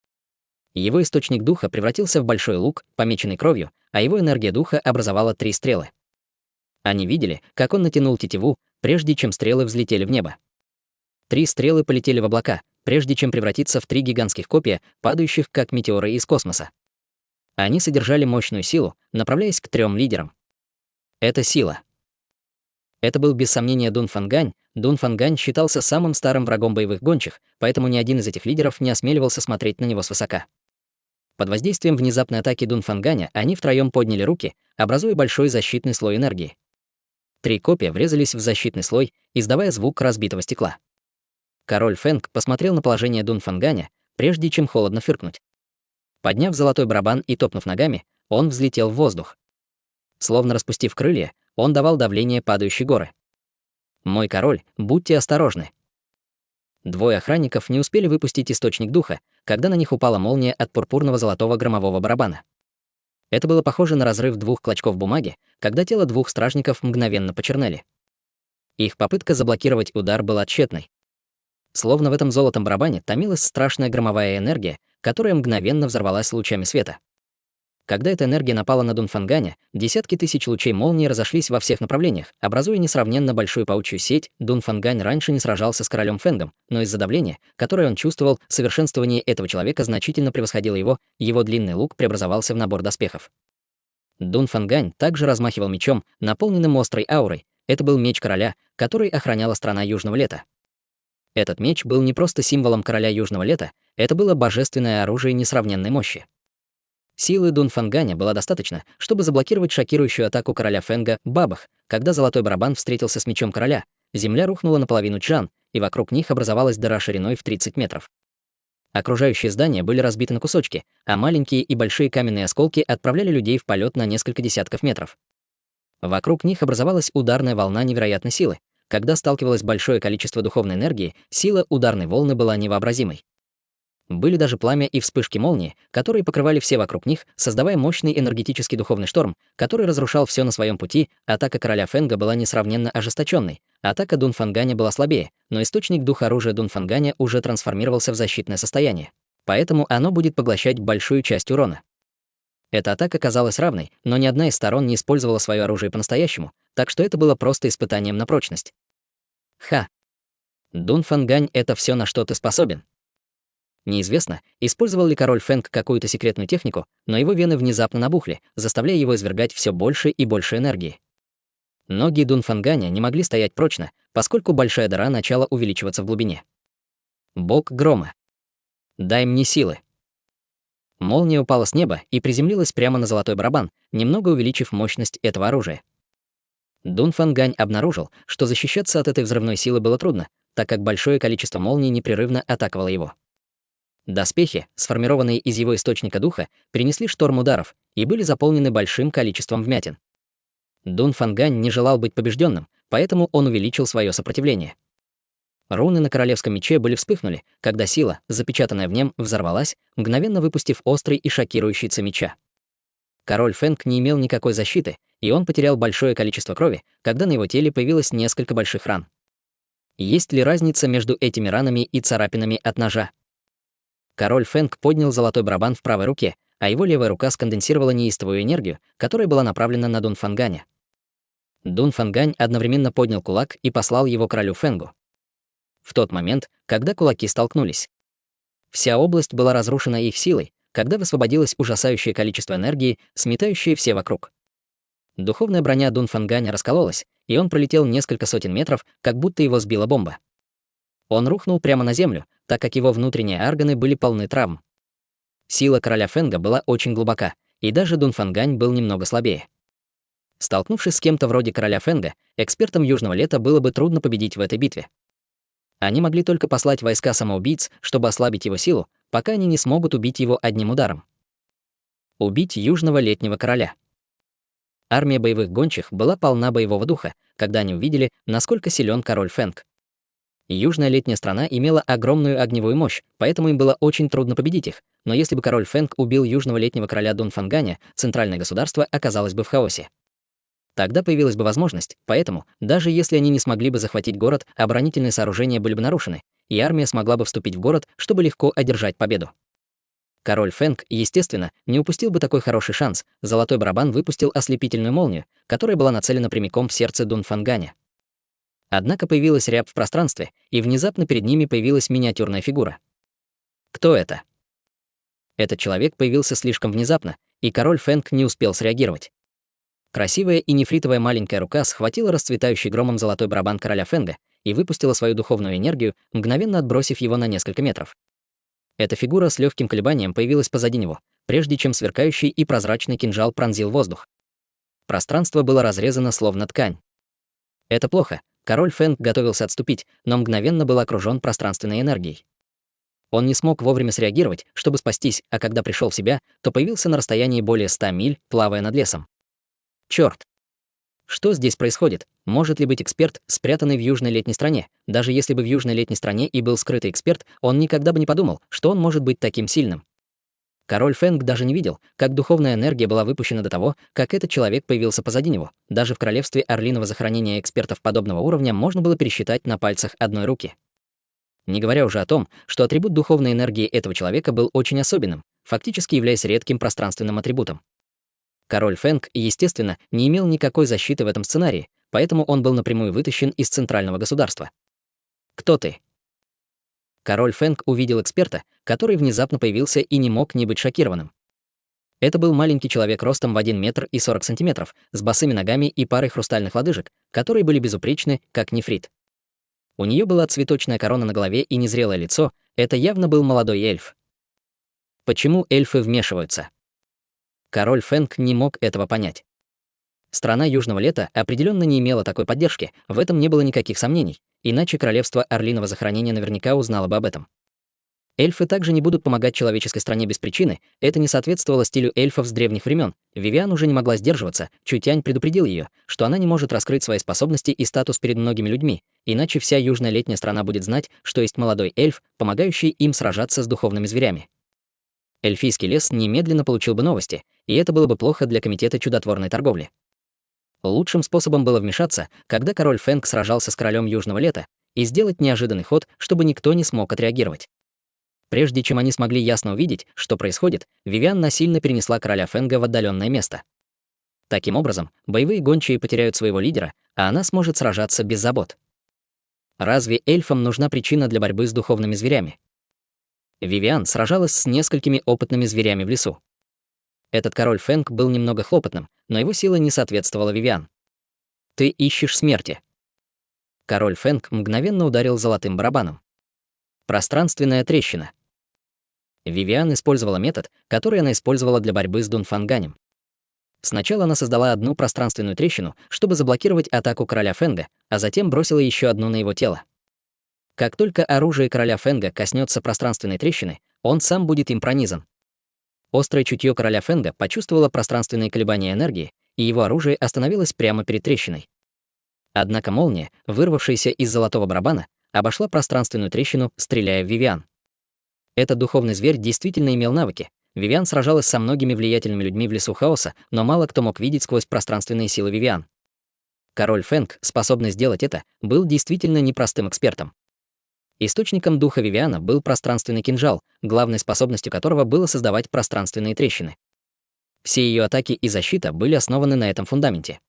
Его источник духа превратился в большой лук, помеченный кровью, а его энергия духа образовала 3 стрелы. Они видели, как он натянул тетиву, прежде чем стрелы взлетели в небо. 3 стрелы полетели в облака, прежде чем превратиться в 3 гигантских копья, падающих как метеоры из космоса. Они содержали мощную силу, направляясь к 3 лидерам. Это сила. Это был без сомнения Дун Фангань. Дун Фангань считался самым старым врагом боевых гончих, поэтому ни один из этих лидеров не осмеливался смотреть на него свысока. Под воздействием внезапной атаки Дун Фанганя они втроем подняли руки, образуя большой защитный слой энергии. 3 копья врезались в защитный слой, издавая звук разбитого стекла. Король Фэнг посмотрел на положение Дун Фанганя, прежде чем холодно фыркнуть. Подняв золотой барабан и топнув ногами, он взлетел в воздух. Словно распустив крылья, он давал давление падающей горы. «Мой король, будьте осторожны». 2 охранников не успели выпустить источник духа, когда на них упала молния от пурпурного золотого громового барабана. Это было похоже на разрыв 2 клочков бумаги, когда тело 2 стражников мгновенно почернели. Их попытка заблокировать удар была тщетной. Словно в этом золотом барабане томилась страшная громовая энергия, которая мгновенно взорвалась лучами света. Когда эта энергия напала на Дун Фанганя, десятки тысяч лучей молнии разошлись во всех направлениях, образуя несравненно большую паучью сеть. Дун Фангань раньше не сражался с королем Фэнгом, но из-за давления, которое он чувствовал, совершенствование этого человека значительно превосходило его длинный лук преобразовался в набор доспехов. Дун Фангань также размахивал мечом, наполненным острой аурой. Это был меч короля, который охраняла страна Южного Лета. Этот меч был не просто символом короля Южного Лета, это было божественное оружие несравненной мощи. Силы Дун Фанганя было достаточно, чтобы заблокировать шокирующую атаку короля Фэнга. Бабах, когда золотой барабан встретился с мечом короля, земля рухнула наполовину Чжан, и вокруг них образовалась дыра шириной в 30 метров. Окружающие здания были разбиты на кусочки, а маленькие и большие каменные осколки отправляли людей в полет на несколько десятков метров. Вокруг них образовалась ударная волна невероятной силы. Когда сталкивалось большое количество духовной энергии, сила ударной волны была невообразимой. Были даже пламя и вспышки молнии, которые покрывали все вокруг них, создавая мощный энергетический духовный шторм, который разрушал все на своем пути. Атака короля Фэнга была несравненно ожесточенной, атака Дун Фанганя была слабее, но источник духа оружия Дун Фанганя уже трансформировался в защитное состояние, поэтому оно будет поглощать большую часть урона. Эта атака казалась равной, но ни одна из сторон не использовала свое оружие по-настоящему, так что это было просто испытанием на прочность. Ха! Дун Фангань — это все, на что ты способен. Неизвестно, использовал ли король Фэнг какую-то секретную технику, но его вены внезапно набухли, заставляя его извергать все больше и больше энергии. Ноги Дун Фанганя не могли стоять прочно, поскольку большая дыра начала увеличиваться в глубине. Бог грома. Дай мне силы. Молния упала с неба и приземлилась прямо на золотой барабан, немного увеличив мощность этого оружия. Дун Фангань обнаружил, что защищаться от этой взрывной силы было трудно, так как большое количество молний непрерывно атаковало его. Доспехи, сформированные из его источника духа, перенесли шторм ударов и были заполнены большим количеством вмятин. Дун Фангань не желал быть побежденным, поэтому он увеличил свое сопротивление. Руны на королевском мече вспыхнули, когда сила, запечатанная в нем, взорвалась, мгновенно выпустив острый и шокирующий ци меча. Король Фэнг не имел никакой защиты, и он потерял большое количество крови, когда на его теле появилось несколько больших ран. Есть ли разница между этими ранами и царапинами от ножа? Король Фэнг поднял золотой барабан в правой руке, а его левая рука сконденсировала неистовую энергию, которая была направлена на Дун Фанганя. Дун Фангань одновременно поднял кулак и послал его королю Фэнгу. В тот момент, когда кулаки столкнулись, вся область была разрушена их силой, когда высвободилось ужасающее количество энергии, сметающее все вокруг. Духовная броня Дун Фанганя раскололась, и он пролетел несколько сотен метров, как будто его сбила бомба. Он рухнул прямо на землю, так как его внутренние органы были полны травм. Сила короля Фэнга была очень глубока, и даже Дун Фангань был немного слабее. Столкнувшись с кем-то вроде короля Фэнга, экспертам Южного Лета было бы трудно победить в этой битве. Они могли только послать войска самоубийц, чтобы ослабить его силу, пока они не смогут убить его одним ударом. Убить Южного Летнего короля. Армия боевых гончих была полна боевого духа, когда они увидели, насколько силен король Фэнг. Южная летняя страна имела огромную огневую мощь, поэтому им было очень трудно победить их, но если бы король Фэнг убил Южного Летнего короля Дун Фанганя, центральное государство оказалось бы в хаосе. Тогда появилась бы возможность, поэтому, даже если они не смогли бы захватить город, оборонительные сооружения были бы нарушены, и армия смогла бы вступить в город, чтобы легко одержать победу. Король Фэнг, естественно, не упустил бы такой хороший шанс. Золотой барабан выпустил ослепительную молнию, которая была нацелена прямиком в сердце Дун Фанганя. Однако появилась рябь в пространстве, и внезапно перед ними появилась миниатюрная фигура. Кто это? Этот человек появился слишком внезапно, и король Фэнг не успел среагировать. Красивая и нефритовая маленькая рука схватила расцветающий громом золотой барабан короля Фэнга и выпустила свою духовную энергию, мгновенно отбросив его на несколько метров. Эта фигура с легким колебанием появилась позади него, прежде чем сверкающий и прозрачный кинжал пронзил воздух. Пространство было разрезано словно ткань. Это плохо. Король Фэнг готовился отступить, но мгновенно был окружен пространственной энергией. Он не смог вовремя среагировать, чтобы спастись, а когда пришел в себя, то появился на расстоянии более 100 миль, плавая над лесом. Черт! Что здесь происходит? Может ли быть эксперт, спрятанный в южной летней стране? Даже если бы в южной летней стране и был скрытый эксперт, он никогда бы не подумал, что он может быть таким сильным. Король Фэнг даже не видел, как духовная энергия была выпущена до того, как этот человек появился позади него. Даже в королевстве орлиного захоронения экспертов подобного уровня можно было пересчитать на пальцах одной руки. Не говоря уже о том, что атрибут духовной энергии этого человека был очень особенным, фактически являясь редким пространственным атрибутом. Король Фэнг, естественно, не имел никакой защиты в этом сценарии, поэтому он был напрямую вытащен из центрального государства. «Кто ты?» Король Фэнг увидел эксперта, который внезапно появился и не мог не быть шокированным. Это был маленький человек ростом в 1 метр и 40 сантиметров, с босыми ногами и парой хрустальных лодыжек, которые были безупречны, как нефрит. У нее была цветочная корона на голове и незрелое лицо, это явно был молодой эльф. Почему эльфы вмешиваются? Король Фэнг не мог этого понять. Страна Южного Лета определенно не имела такой поддержки, в этом не было никаких сомнений, иначе королевство орлиного захоронения наверняка узнало бы об этом. Эльфы также не будут помогать человеческой стране без причины, это не соответствовало стилю эльфов с древних времен. Вивиан уже не могла сдерживаться, Чутянь предупредил ее, что она не может раскрыть свои способности и статус перед многими людьми, иначе вся южная летняя страна будет знать, что есть молодой эльф, помогающий им сражаться с духовными зверями. Эльфийский лес немедленно получил бы новости, и это было бы плохо для комитета чудотворной торговли. Лучшим способом было вмешаться, когда король Фэнг сражался с королем Южного Лета, и сделать неожиданный ход, чтобы никто не смог отреагировать. Прежде чем они смогли ясно увидеть, что происходит, Вивиан насильно перенесла короля Фэнга в отдаленное место. Таким образом, боевые гончие потеряют своего лидера, а она сможет сражаться без забот. Разве эльфам нужна причина для борьбы с духовными зверями? Вивиан сражалась с несколькими опытными зверями в лесу. Этот король Фэнг был немного хлопотным, но его сила не соответствовала Вивиан. «Ты ищешь смерти». Король Фэнг мгновенно ударил золотым барабаном. Пространственная трещина. Вивиан использовала метод, который она использовала для борьбы с Дунфанганем. Сначала она создала одну пространственную трещину, чтобы заблокировать атаку короля Фэнга, а затем бросила еще одну на его тело. Как только оружие короля Фэнга коснется пространственной трещины, он сам будет им пронизан. Острое чутье короля Фэнга почувствовало пространственные колебания энергии, и его оружие остановилось прямо перед трещиной. Однако молния, вырвавшаяся из золотого барабана, обошла пространственную трещину, стреляя в Вивиан. Этот духовный зверь действительно имел навыки. Вивиан сражалась со многими влиятельными людьми в лесу хаоса, но мало кто мог видеть сквозь пространственные силы Вивиан. Король Фэнг, способный сделать это, был действительно непростым экспертом. Источником духа Вивиана был пространственный кинжал, главной способностью которого было создавать пространственные трещины. Все ее атаки и защита были основаны на этом фундаменте.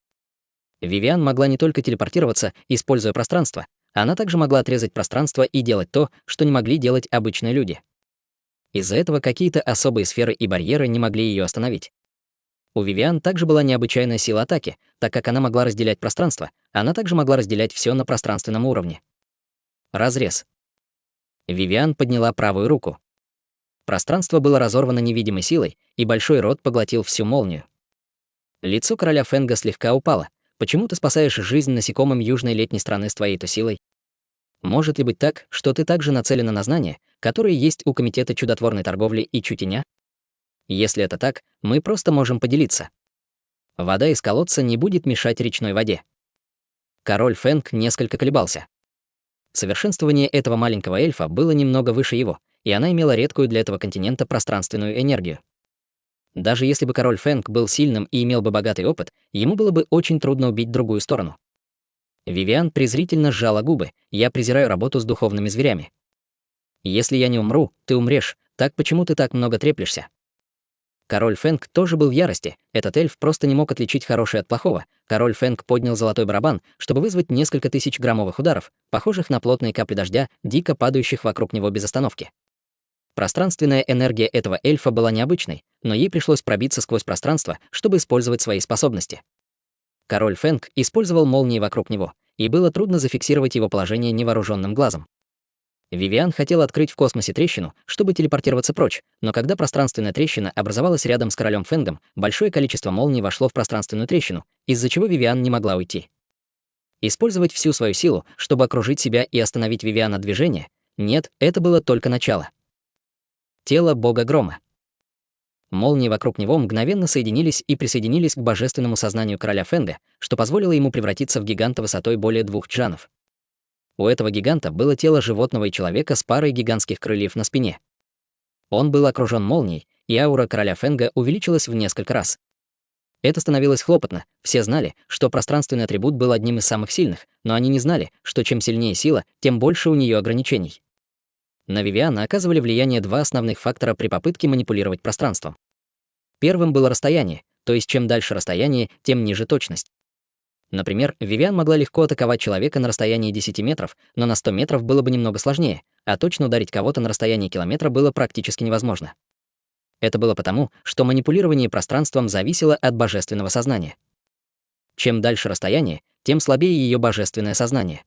Вивиан могла не только телепортироваться, используя пространство, она также могла отрезать пространство и делать то, что не могли делать обычные люди. Из-за этого какие-то особые сферы и барьеры не могли ее остановить. У Вивиан также была необычайная сила атаки, так как она могла разделять пространство, она также могла разделять все на пространственном уровне. Разрез. Вивиан подняла правую руку. Пространство было разорвано невидимой силой, и большой рот поглотил всю молнию. Лицо короля Фэнга слегка упало. Почему ты спасаешь жизнь насекомым южной летней страны с твоей-то силой? Может ли быть так, что ты также нацелена на знания, которые есть у комитета чудотворной торговли и Чутеня? Если это так, мы просто можем поделиться. Вода из колодца не будет мешать речной воде. Король Фэнг несколько колебался. Совершенствование этого маленького эльфа было немного выше его, и она имела редкую для этого континента пространственную энергию. Даже если бы король Фэнг был сильным и имел бы богатый опыт, ему было бы очень трудно убить другую сторону. Вивиан презрительно сжала губы. «Я презираю работу с духовными зверями. Если я не умру, ты умрешь. Так почему ты так много треплешься?» Король Фэнг тоже был в ярости. Этот эльф просто не мог отличить хорошее от плохого. Король Фэнг поднял золотой барабан, чтобы вызвать несколько тысяч граммовых ударов, похожих на плотные капли дождя, дико падающих вокруг него без остановки. Пространственная энергия этого эльфа была необычной, но ей пришлось пробиться сквозь пространство, чтобы использовать свои способности. Король Фэнг использовал молнии вокруг него, и было трудно зафиксировать его положение невооруженным глазом. Вивиан хотел открыть в космосе трещину, чтобы телепортироваться прочь, но когда пространственная трещина образовалась рядом с королем Фэнгом, большое количество молний вошло в пространственную трещину, из-за чего Вивиан не могла уйти. Использовать всю свою силу, чтобы окружить себя и остановить Вивиан от движения? Нет, это было только начало. Тело бога грома. Молнии вокруг него мгновенно соединились и присоединились к божественному сознанию короля Фэнга, что позволило ему превратиться в гиганта высотой более 2 джанов. У этого гиганта было тело животного и человека с парой гигантских крыльев на спине. Он был окружен молнией, и аура короля Фэнга увеличилась в несколько раз. Это становилось хлопотно. Все знали, что пространственный атрибут был одним из самых сильных, но они не знали, что чем сильнее сила, тем больше у нее ограничений. На Вивиана оказывали влияние 2 основных фактора при попытке манипулировать пространством. Первым было расстояние, то есть чем дальше расстояние, тем ниже точность. Например, Вивиан могла легко атаковать человека на расстоянии 10 метров, но на 100 метров было бы немного сложнее, а точно ударить кого-то на расстоянии километра было практически невозможно. Это было потому, что манипулирование пространством зависело от божественного сознания. Чем дальше расстояние, тем слабее ее божественное сознание.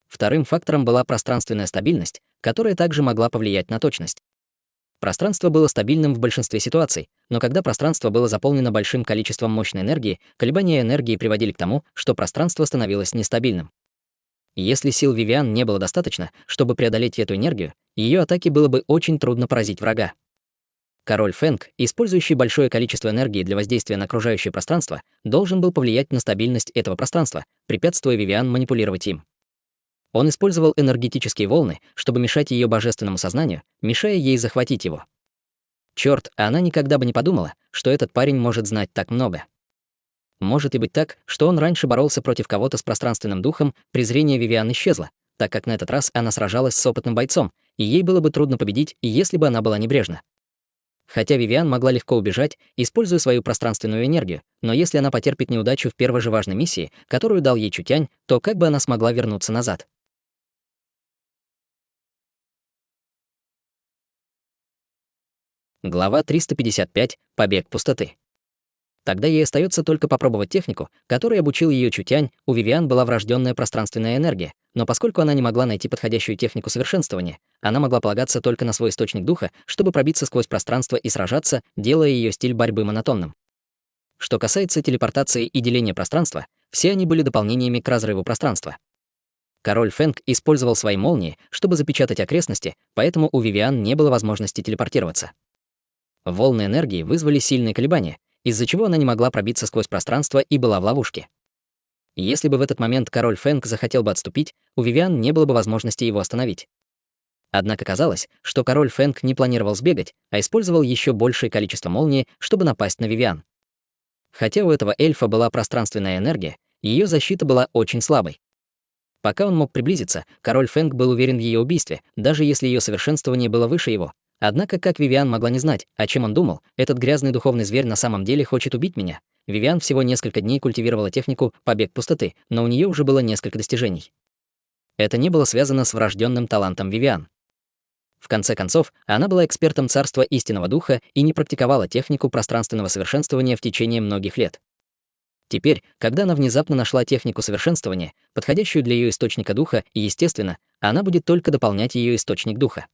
Вторым фактором была пространственная стабильность, которая также могла повлиять на точность. Пространство было стабильным в большинстве ситуаций, но когда пространство было заполнено большим количеством мощной энергии, колебания энергии приводили к тому, что пространство становилось нестабильным. Если сил Вивиан не было достаточно, чтобы преодолеть эту энергию, ее атаке было бы очень трудно поразить врага. Король Фэнг, использующий большое количество энергии для воздействия на окружающее пространство, должен был повлиять на стабильность этого пространства, препятствуя Вивиан манипулировать им. Он использовал энергетические волны, чтобы мешать ее божественному сознанию, мешая ей захватить его. Черт, она никогда бы не подумала, что этот парень может знать так много. Может и быть так, что он раньше боролся против кого-то с пространственным духом, презрение Вивиан исчезло, так как на этот раз она сражалась с опытным бойцом, и ей было бы трудно победить, если бы она была небрежна. Хотя Вивиан могла легко убежать, используя свою пространственную энергию, но если она потерпит неудачу в первой же важной миссии, которую дал ей Чутянь, то как бы она смогла вернуться назад? Глава 355. Побег пустоты. Тогда ей остается только попробовать технику, которой обучил ее Чутянь. У Вивиан была врожденная пространственная энергия, но поскольку она не могла найти подходящую технику совершенствования, она могла полагаться только на свой источник духа, чтобы пробиться сквозь пространство и сражаться, делая ее стиль борьбы монотонным. Что касается телепортации и деления пространства, все они были дополнениями к разрыву пространства. Король Фэнг использовал свои молнии, чтобы запечатать окрестности, поэтому у Вивиан не было возможности телепортироваться. Волны энергии вызвали сильные колебания, из-за чего она не могла пробиться сквозь пространство и была в ловушке. Если бы в этот момент король Фэнг захотел бы отступить, у Вивиан не было бы возможности его остановить. Однако казалось, что король Фэнг не планировал сбегать, а использовал еще большее количество молнии, чтобы напасть на Вивиан. Хотя у этого эльфа была пространственная энергия, ее защита была очень слабой. Пока он мог приблизиться, король Фэнг был уверен в ее убийстве, даже если ее совершенствование было выше его. Однако, как Вивиан могла не знать, о чем он думал, этот грязный духовный зверь на самом деле хочет убить меня. Вивиан всего несколько дней культивировала технику «Побег пустоты», но у нее уже было несколько достижений. Это не было связано с врожденным талантом Вивиан. В конце концов, она была экспертом царства истинного духа и не практиковала технику пространственного совершенствования в течение многих лет. Теперь, когда она внезапно нашла технику совершенствования, подходящую для ее источника духа, и, естественно, она будет только дополнять ее источник духа.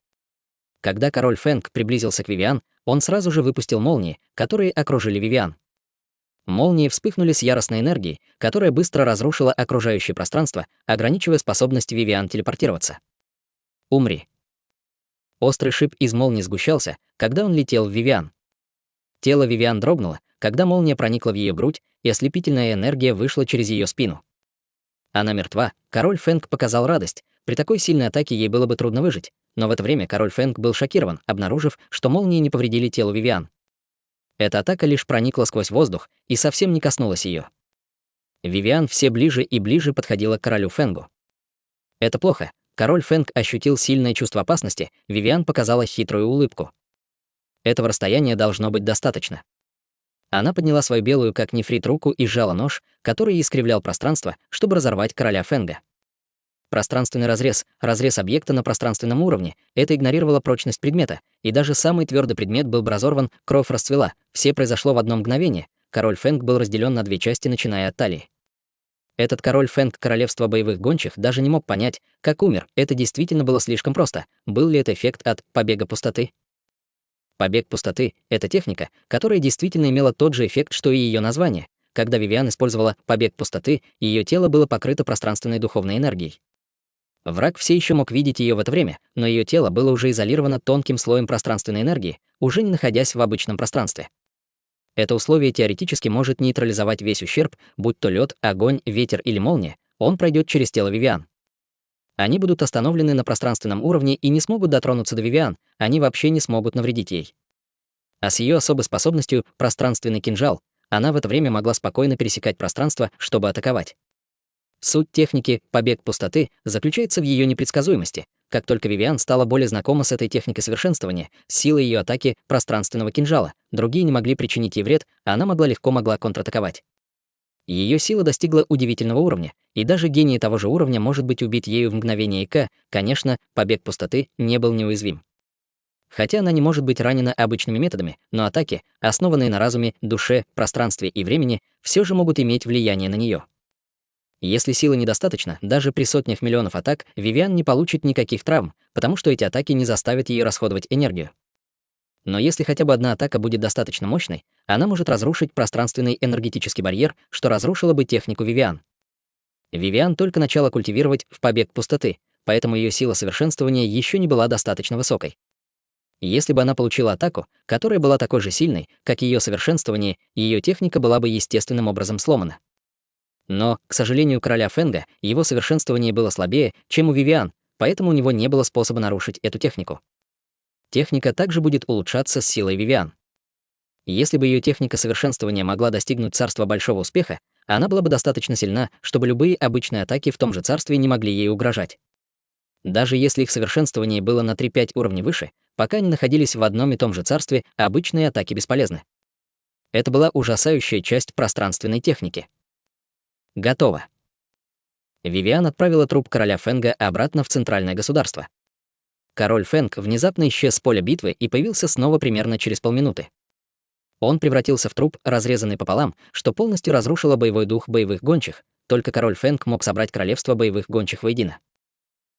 Когда король Фэнг приблизился к Вивиан, он сразу же выпустил молнии, которые окружили Вивиан. Молнии вспыхнули с яростной энергией, которая быстро разрушила окружающее пространство, ограничивая способность Вивиан телепортироваться. «Умри». Острый шип из молнии сгущался, когда он летел в Вивиан. Тело Вивиан дрогнуло, когда молния проникла в ее грудь, и ослепительная энергия вышла через ее спину. Она мертва. Король Фэнг показал радость. При такой сильной атаке ей было бы трудно выжить. Но в это время король Фэнг был шокирован, обнаружив, что молнии не повредили тело Вивиан. Эта атака лишь проникла сквозь воздух и совсем не коснулась ее. Вивиан все ближе и ближе подходила к королю Фэнгу. Это плохо. Король Фэнг ощутил сильное чувство опасности, Вивиан показала хитрую улыбку. Этого расстояния должно быть достаточно. Она подняла свою белую как нефрит руку и сжала нож, который искривлял пространство, чтобы разорвать короля Фенга. Пространственный разрез, разрез объекта на пространственном уровне, это игнорировало прочность предмета, и даже самый твердый предмет был бы разорван, кровь расцвела, все произошло в одно мгновение, король Фенг был разделен на две части, начиная от талии. Этот король Фенг королевства боевых гончих даже не мог понять, как умер, это действительно было слишком просто, был ли это эффект от побега пустоты? Побег пустоты — это техника, которая действительно имела тот же эффект, что и ее название. Когда Вивиан использовала побег пустоты, ее тело было покрыто пространственной духовной энергией. Враг все еще мог видеть ее в это время, но ее тело было уже изолировано тонким слоем пространственной энергии, уже не находясь в обычном пространстве. Это условие теоретически может нейтрализовать весь ущерб, будь то лед, огонь, ветер или молния, он пройдет через тело Вивиан. Они будут остановлены на пространственном уровне и не смогут дотронуться до Вивиан, они вообще не смогут навредить ей. А с ее особой способностью пространственный кинжал, она в это время могла спокойно пересекать пространство, чтобы атаковать. Суть техники «побег пустоты» заключается в ее непредсказуемости. Как только Вивиан стала более знакома с этой техникой совершенствования, с силой ее атаки пространственного кинжала, другие не могли причинить ей вред, а она легко могла контратаковать. Ее сила достигла удивительного уровня, и даже гений того же уровня может быть убит ею в мгновение ика, конечно, побег пустоты не был неуязвим. Хотя она не может быть ранена обычными методами, но атаки, основанные на разуме, душе, пространстве и времени, все же могут иметь влияние на нее. Если силы недостаточно, даже при сотнях миллионов атак Вивиан не получит никаких травм, потому что эти атаки не заставят ее расходовать энергию. Но если хотя бы одна атака будет достаточно мощной, она может разрушить пространственный энергетический барьер, что разрушило бы технику Вивиан. Вивиан только начала культивировать в побег пустоты, поэтому ее сила совершенствования еще не была достаточно высокой. Если бы она получила атаку, которая была такой же сильной, как ее совершенствование, ее техника была бы естественным образом сломана. Но, к сожалению, короля Фенга его совершенствование было слабее, чем у Вивиан, поэтому у него не было способа нарушить эту технику. Техника также будет улучшаться с силой Вивиан. Если бы ее техника совершенствования могла достигнуть царства большого успеха, она была бы достаточно сильна, чтобы любые обычные атаки в том же царстве не могли ей угрожать. Даже если их совершенствование было на 3-5 уровней выше, пока они находились в одном и том же царстве, обычные атаки бесполезны. Это была ужасающая часть пространственной техники. Готово. Вивиан отправила труп короля Фенга обратно в центральное государство. Король Фенг внезапно исчез с поля битвы и появился снова примерно через полминуты. Он превратился в труп, разрезанный пополам, что полностью разрушило боевой дух боевых гончих, только король Фенг мог собрать королевство боевых гончих воедино.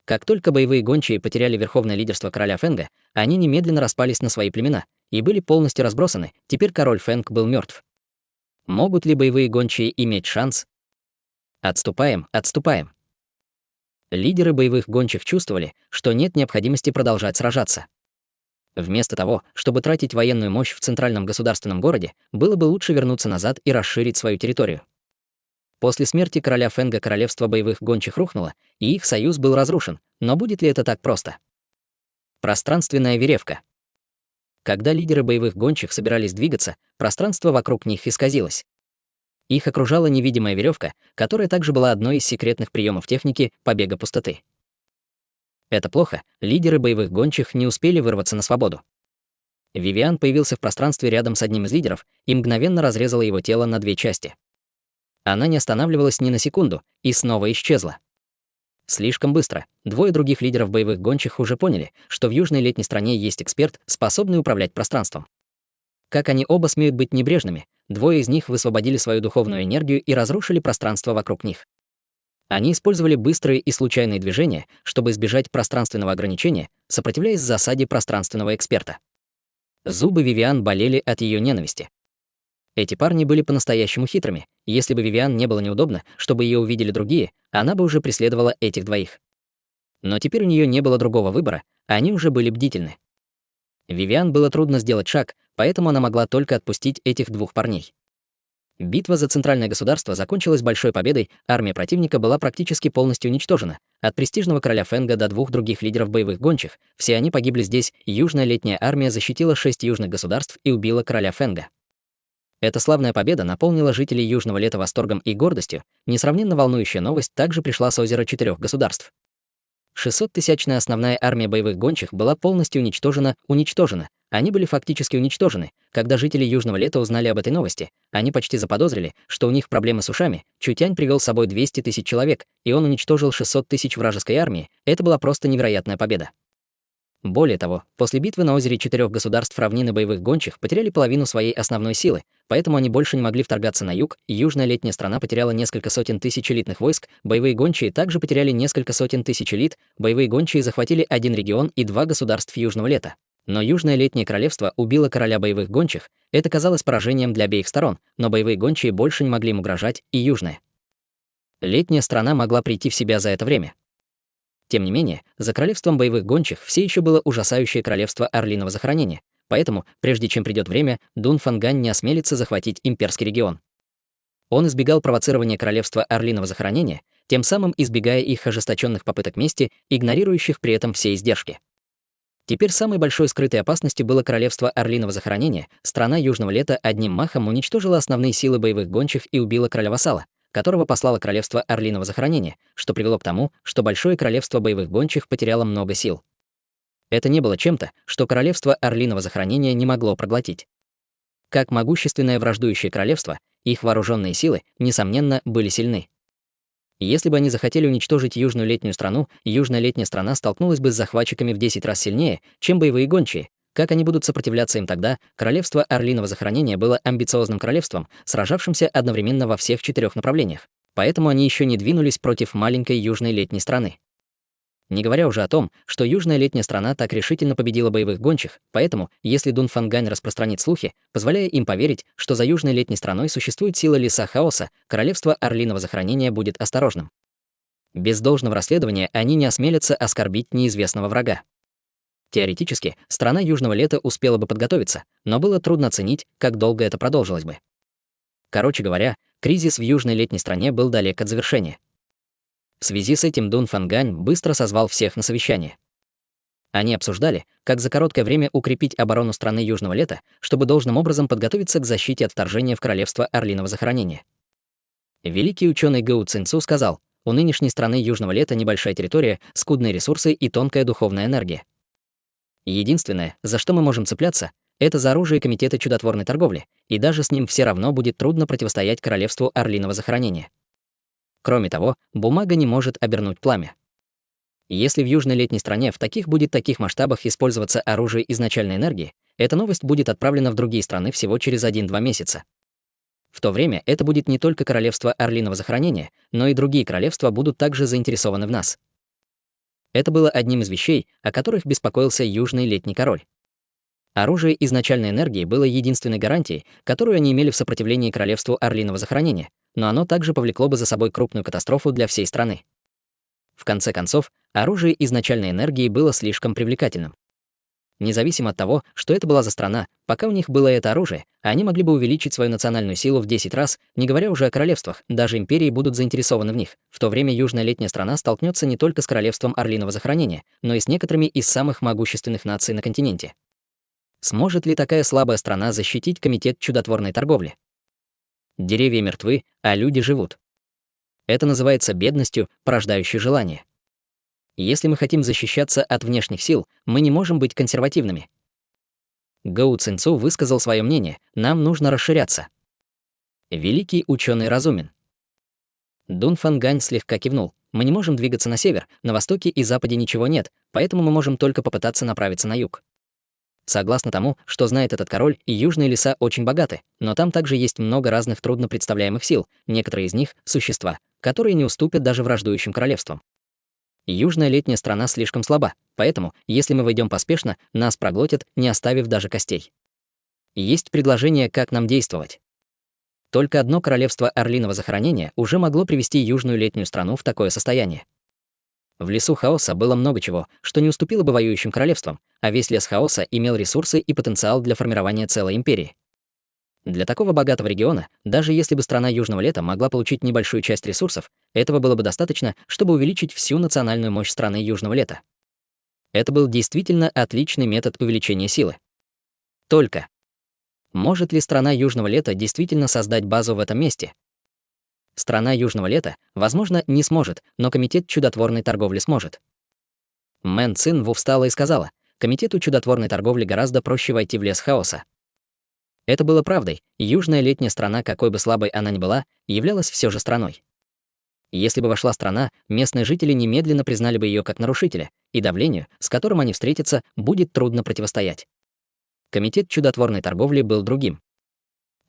Как только боевые гончие потеряли верховное лидерство короля Фенга, они немедленно распались на свои племена и были полностью разбросаны, теперь король Фенг был мертв. Могут ли боевые гончие иметь шанс? Отступаем, отступаем. Лидеры боевых гончих чувствовали, что нет необходимости продолжать сражаться. Вместо того, чтобы тратить военную мощь в центральном государственном городе, было бы лучше вернуться назад и расширить свою территорию. После смерти короля Фенга королевство боевых гончих рухнуло, и их союз был разрушен, но будет ли это так просто? Пространственная веревка. Когда лидеры боевых гончих собирались двигаться, пространство вокруг них исказилось. Их окружала невидимая веревка, которая также была одной из секретных приемов техники побега пустоты. Это плохо, лидеры боевых гончих не успели вырваться на свободу. Вивиан появился в пространстве рядом с одним из лидеров и мгновенно разрезала его тело на 2 части. Она не останавливалась ни на секунду и снова исчезла. Слишком быстро. 2 других лидеров боевых гончих уже поняли, что в южной летней стране есть эксперт, способный управлять пространством. Как они оба смеют быть небрежными, 2 из них высвободили свою духовную энергию и разрушили пространство вокруг них. Они использовали быстрые и случайные движения, чтобы избежать пространственного ограничения, сопротивляясь засаде пространственного эксперта. Зубы Вивиан болели от ее ненависти. Эти парни были по-настоящему хитрыми, и если бы Вивиан не было неудобно, чтобы ее увидели другие, она бы уже преследовала этих 2. Но теперь у нее не было другого выбора, они уже были бдительны. Вивиан было трудно сделать шаг, поэтому она могла только отпустить этих 2 парней. Битва за центральное государство закончилась большой победой, армия противника была практически полностью уничтожена. От престижного короля Фенга до 2 других лидеров боевых гончих, все они погибли здесь, южная летняя армия защитила 6 южных государств и убила короля Фенга. Эта славная победа наполнила жителей Южного Лета восторгом и гордостью, несравненно волнующая новость также пришла с озера 4 государств. 600-тысячная основная армия боевых гончих была полностью уничтожена. Они были фактически уничтожены. Когда жители Южного Лета узнали об этой новости, они почти заподозрили, что у них проблемы с ушами. Чутянь привел с собой 200 тысяч человек, и он уничтожил 600 тысяч вражеской армии. Это была просто невероятная победа. Более того, после битвы на озере 4 государств равнины боевых гончих потеряли половину своей основной силы, поэтому они больше не могли вторгаться на юг, и южная летняя страна потеряла несколько сотен тысяч элитных войск, боевые гончие также потеряли несколько сотен тысяч элит, боевые гончие захватили один регион и 2 государств Южного Лета. Но Южное Летнее Королевство убило короля боевых гончих, это казалось поражением для обеих сторон, но боевые гончие больше не могли им угрожать, и Южная Летняя страна могла прийти в себя за это время. Тем не менее, за королевством боевых гончих все еще было ужасающее королевство Орлиного захоронения, поэтому, прежде чем придет время, Дун Фангань не осмелится захватить имперский регион. Он избегал провоцирования королевства Орлиного захоронения, тем самым избегая их ожесточенных попыток мести, игнорирующих при этом все издержки. Теперь самой большой скрытой опасностью было королевство Орлиного захоронения. Страна Южного Лета одним махом уничтожила основные силы боевых гончих и убила короля-вассала, которого послало королевство Орлиного захоронения, что привело к тому, что большое королевство боевых гончих потеряло много сил. Это не было чем-то, что королевство Орлиного захоронения не могло проглотить. Как могущественное враждующее королевство, их вооруженные силы, несомненно, были сильны. Если бы они захотели уничтожить Южную Летнюю страну, Южная Летняя страна столкнулась бы с захватчиками в 10 раз сильнее, чем боевые гончие. Как они будут сопротивляться им тогда? Королевство Орлиного захоронения было амбициозным королевством, сражавшимся одновременно во всех 4 направлениях. Поэтому они еще не двинулись против маленькой Южной Летней страны. Не говоря уже о том, что Южная Летняя страна так решительно победила боевых гончих, поэтому, если Дун Фангань распространит слухи, позволяя им поверить, что за Южной Летней страной существует сила Леса Хаоса, королевство Орлиного захоронения будет осторожным. Без должного расследования они не осмелятся оскорбить неизвестного врага. Теоретически, страна Южного Лета успела бы подготовиться, но было трудно оценить, как долго это продолжилось бы. Короче говоря, кризис в Южной Летней стране был далек от завершения. В связи с этим Дун Фангань быстро созвал всех на совещание. Они обсуждали, как за короткое время укрепить оборону страны Южного Лета, чтобы должным образом подготовиться к защите от вторжения в королевство Орлиного захоронения. Великий ученый Гоу Цинцу сказал, у нынешней страны Южного Лета небольшая территория, скудные ресурсы и тонкая духовная энергия. Единственное, за что мы можем цепляться, это за оружие Комитета чудотворной торговли, и даже с ним все равно будет трудно противостоять королевству Орлиного захоронения. Кроме того, бумага не может обернуть пламя. Если в Южной Летней стране в таких масштабах использоваться оружие изначальной энергии, эта новость будет отправлена в другие страны всего через 1-2 месяца. В то время это будет не только королевство Орлиного захоронения, но и другие королевства будут также заинтересованы в нас. Это было одним из вещей, о которых беспокоился Южный Летний король. Оружие изначальной энергии было единственной гарантией, которую они имели в сопротивлении королевству Орлиного захоронения, но оно также повлекло бы за собой крупную катастрофу для всей страны. В конце концов, оружие изначальной энергии было слишком привлекательным. Независимо от того, что это была за страна, пока у них было это оружие, они могли бы увеличить свою национальную силу в 10 раз, не говоря уже о королевствах, даже империи будут заинтересованы в них. В то время Южная Летняя страна столкнется не только с королевством Орлиного захоронения, но и с некоторыми из самых могущественных наций на континенте. Сможет ли такая слабая страна защитить Комитет чудотворной торговли? Деревья мертвы, а люди живут. Это называется бедностью, порождающей желание. Если мы хотим защищаться от внешних сил, мы не можем быть консервативными. Гоу Цинцу высказал свое мнение, нам нужно расширяться. Великий ученый разумен. Дун Фангань слегка кивнул. Мы не можем двигаться на север, на востоке и западе ничего нет, поэтому мы можем только попытаться направиться на юг. Согласно тому, что знает этот король, и южные леса очень богаты, но там также есть много разных труднопредставляемых сил, некоторые из них — существа, которые не уступят даже враждующим королевствам. Южная Летняя страна слишком слаба, поэтому, если мы войдем поспешно, нас проглотят, не оставив даже костей. Есть предложение, как нам действовать. Только одно королевство Орлиного захоронения уже могло привести Южную Летнюю страну в такое состояние. В лесу хаоса было много чего, что не уступило бы воюющим королевствам, а весь лес хаоса имел ресурсы и потенциал для формирования целой империи. Для такого богатого региона, даже если бы страна Южного Лета могла получить небольшую часть ресурсов, этого было бы достаточно, чтобы увеличить всю национальную мощь страны Южного Лета. Это был действительно отличный метод увеличения силы. Только может ли страна Южного Лета действительно создать базу в этом месте? Страна Южного Лета, возможно, не сможет, но Комитет чудотворной торговли сможет. Мэн Цин Ву встала и сказала: комитету чудотворной торговли гораздо проще войти в лес хаоса. Это было правдой, южная летняя страна, какой бы слабой она ни была, являлась все же страной. Если бы вошла страна, местные жители немедленно признали бы ее как нарушителя, и давлению, с которым они встретятся, будет трудно противостоять. Комитет чудотворной торговли был другим.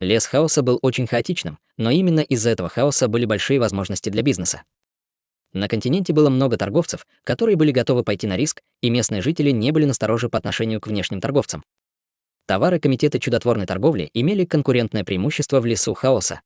Лес хаоса был очень хаотичным, но именно из-за этого хаоса были большие возможности для бизнеса. На континенте было много торговцев, которые были готовы пойти на риск, и местные жители не были настороже по отношению к внешним торговцам. Товары комитета чудотворной торговли имели конкурентное преимущество в лесу хаоса.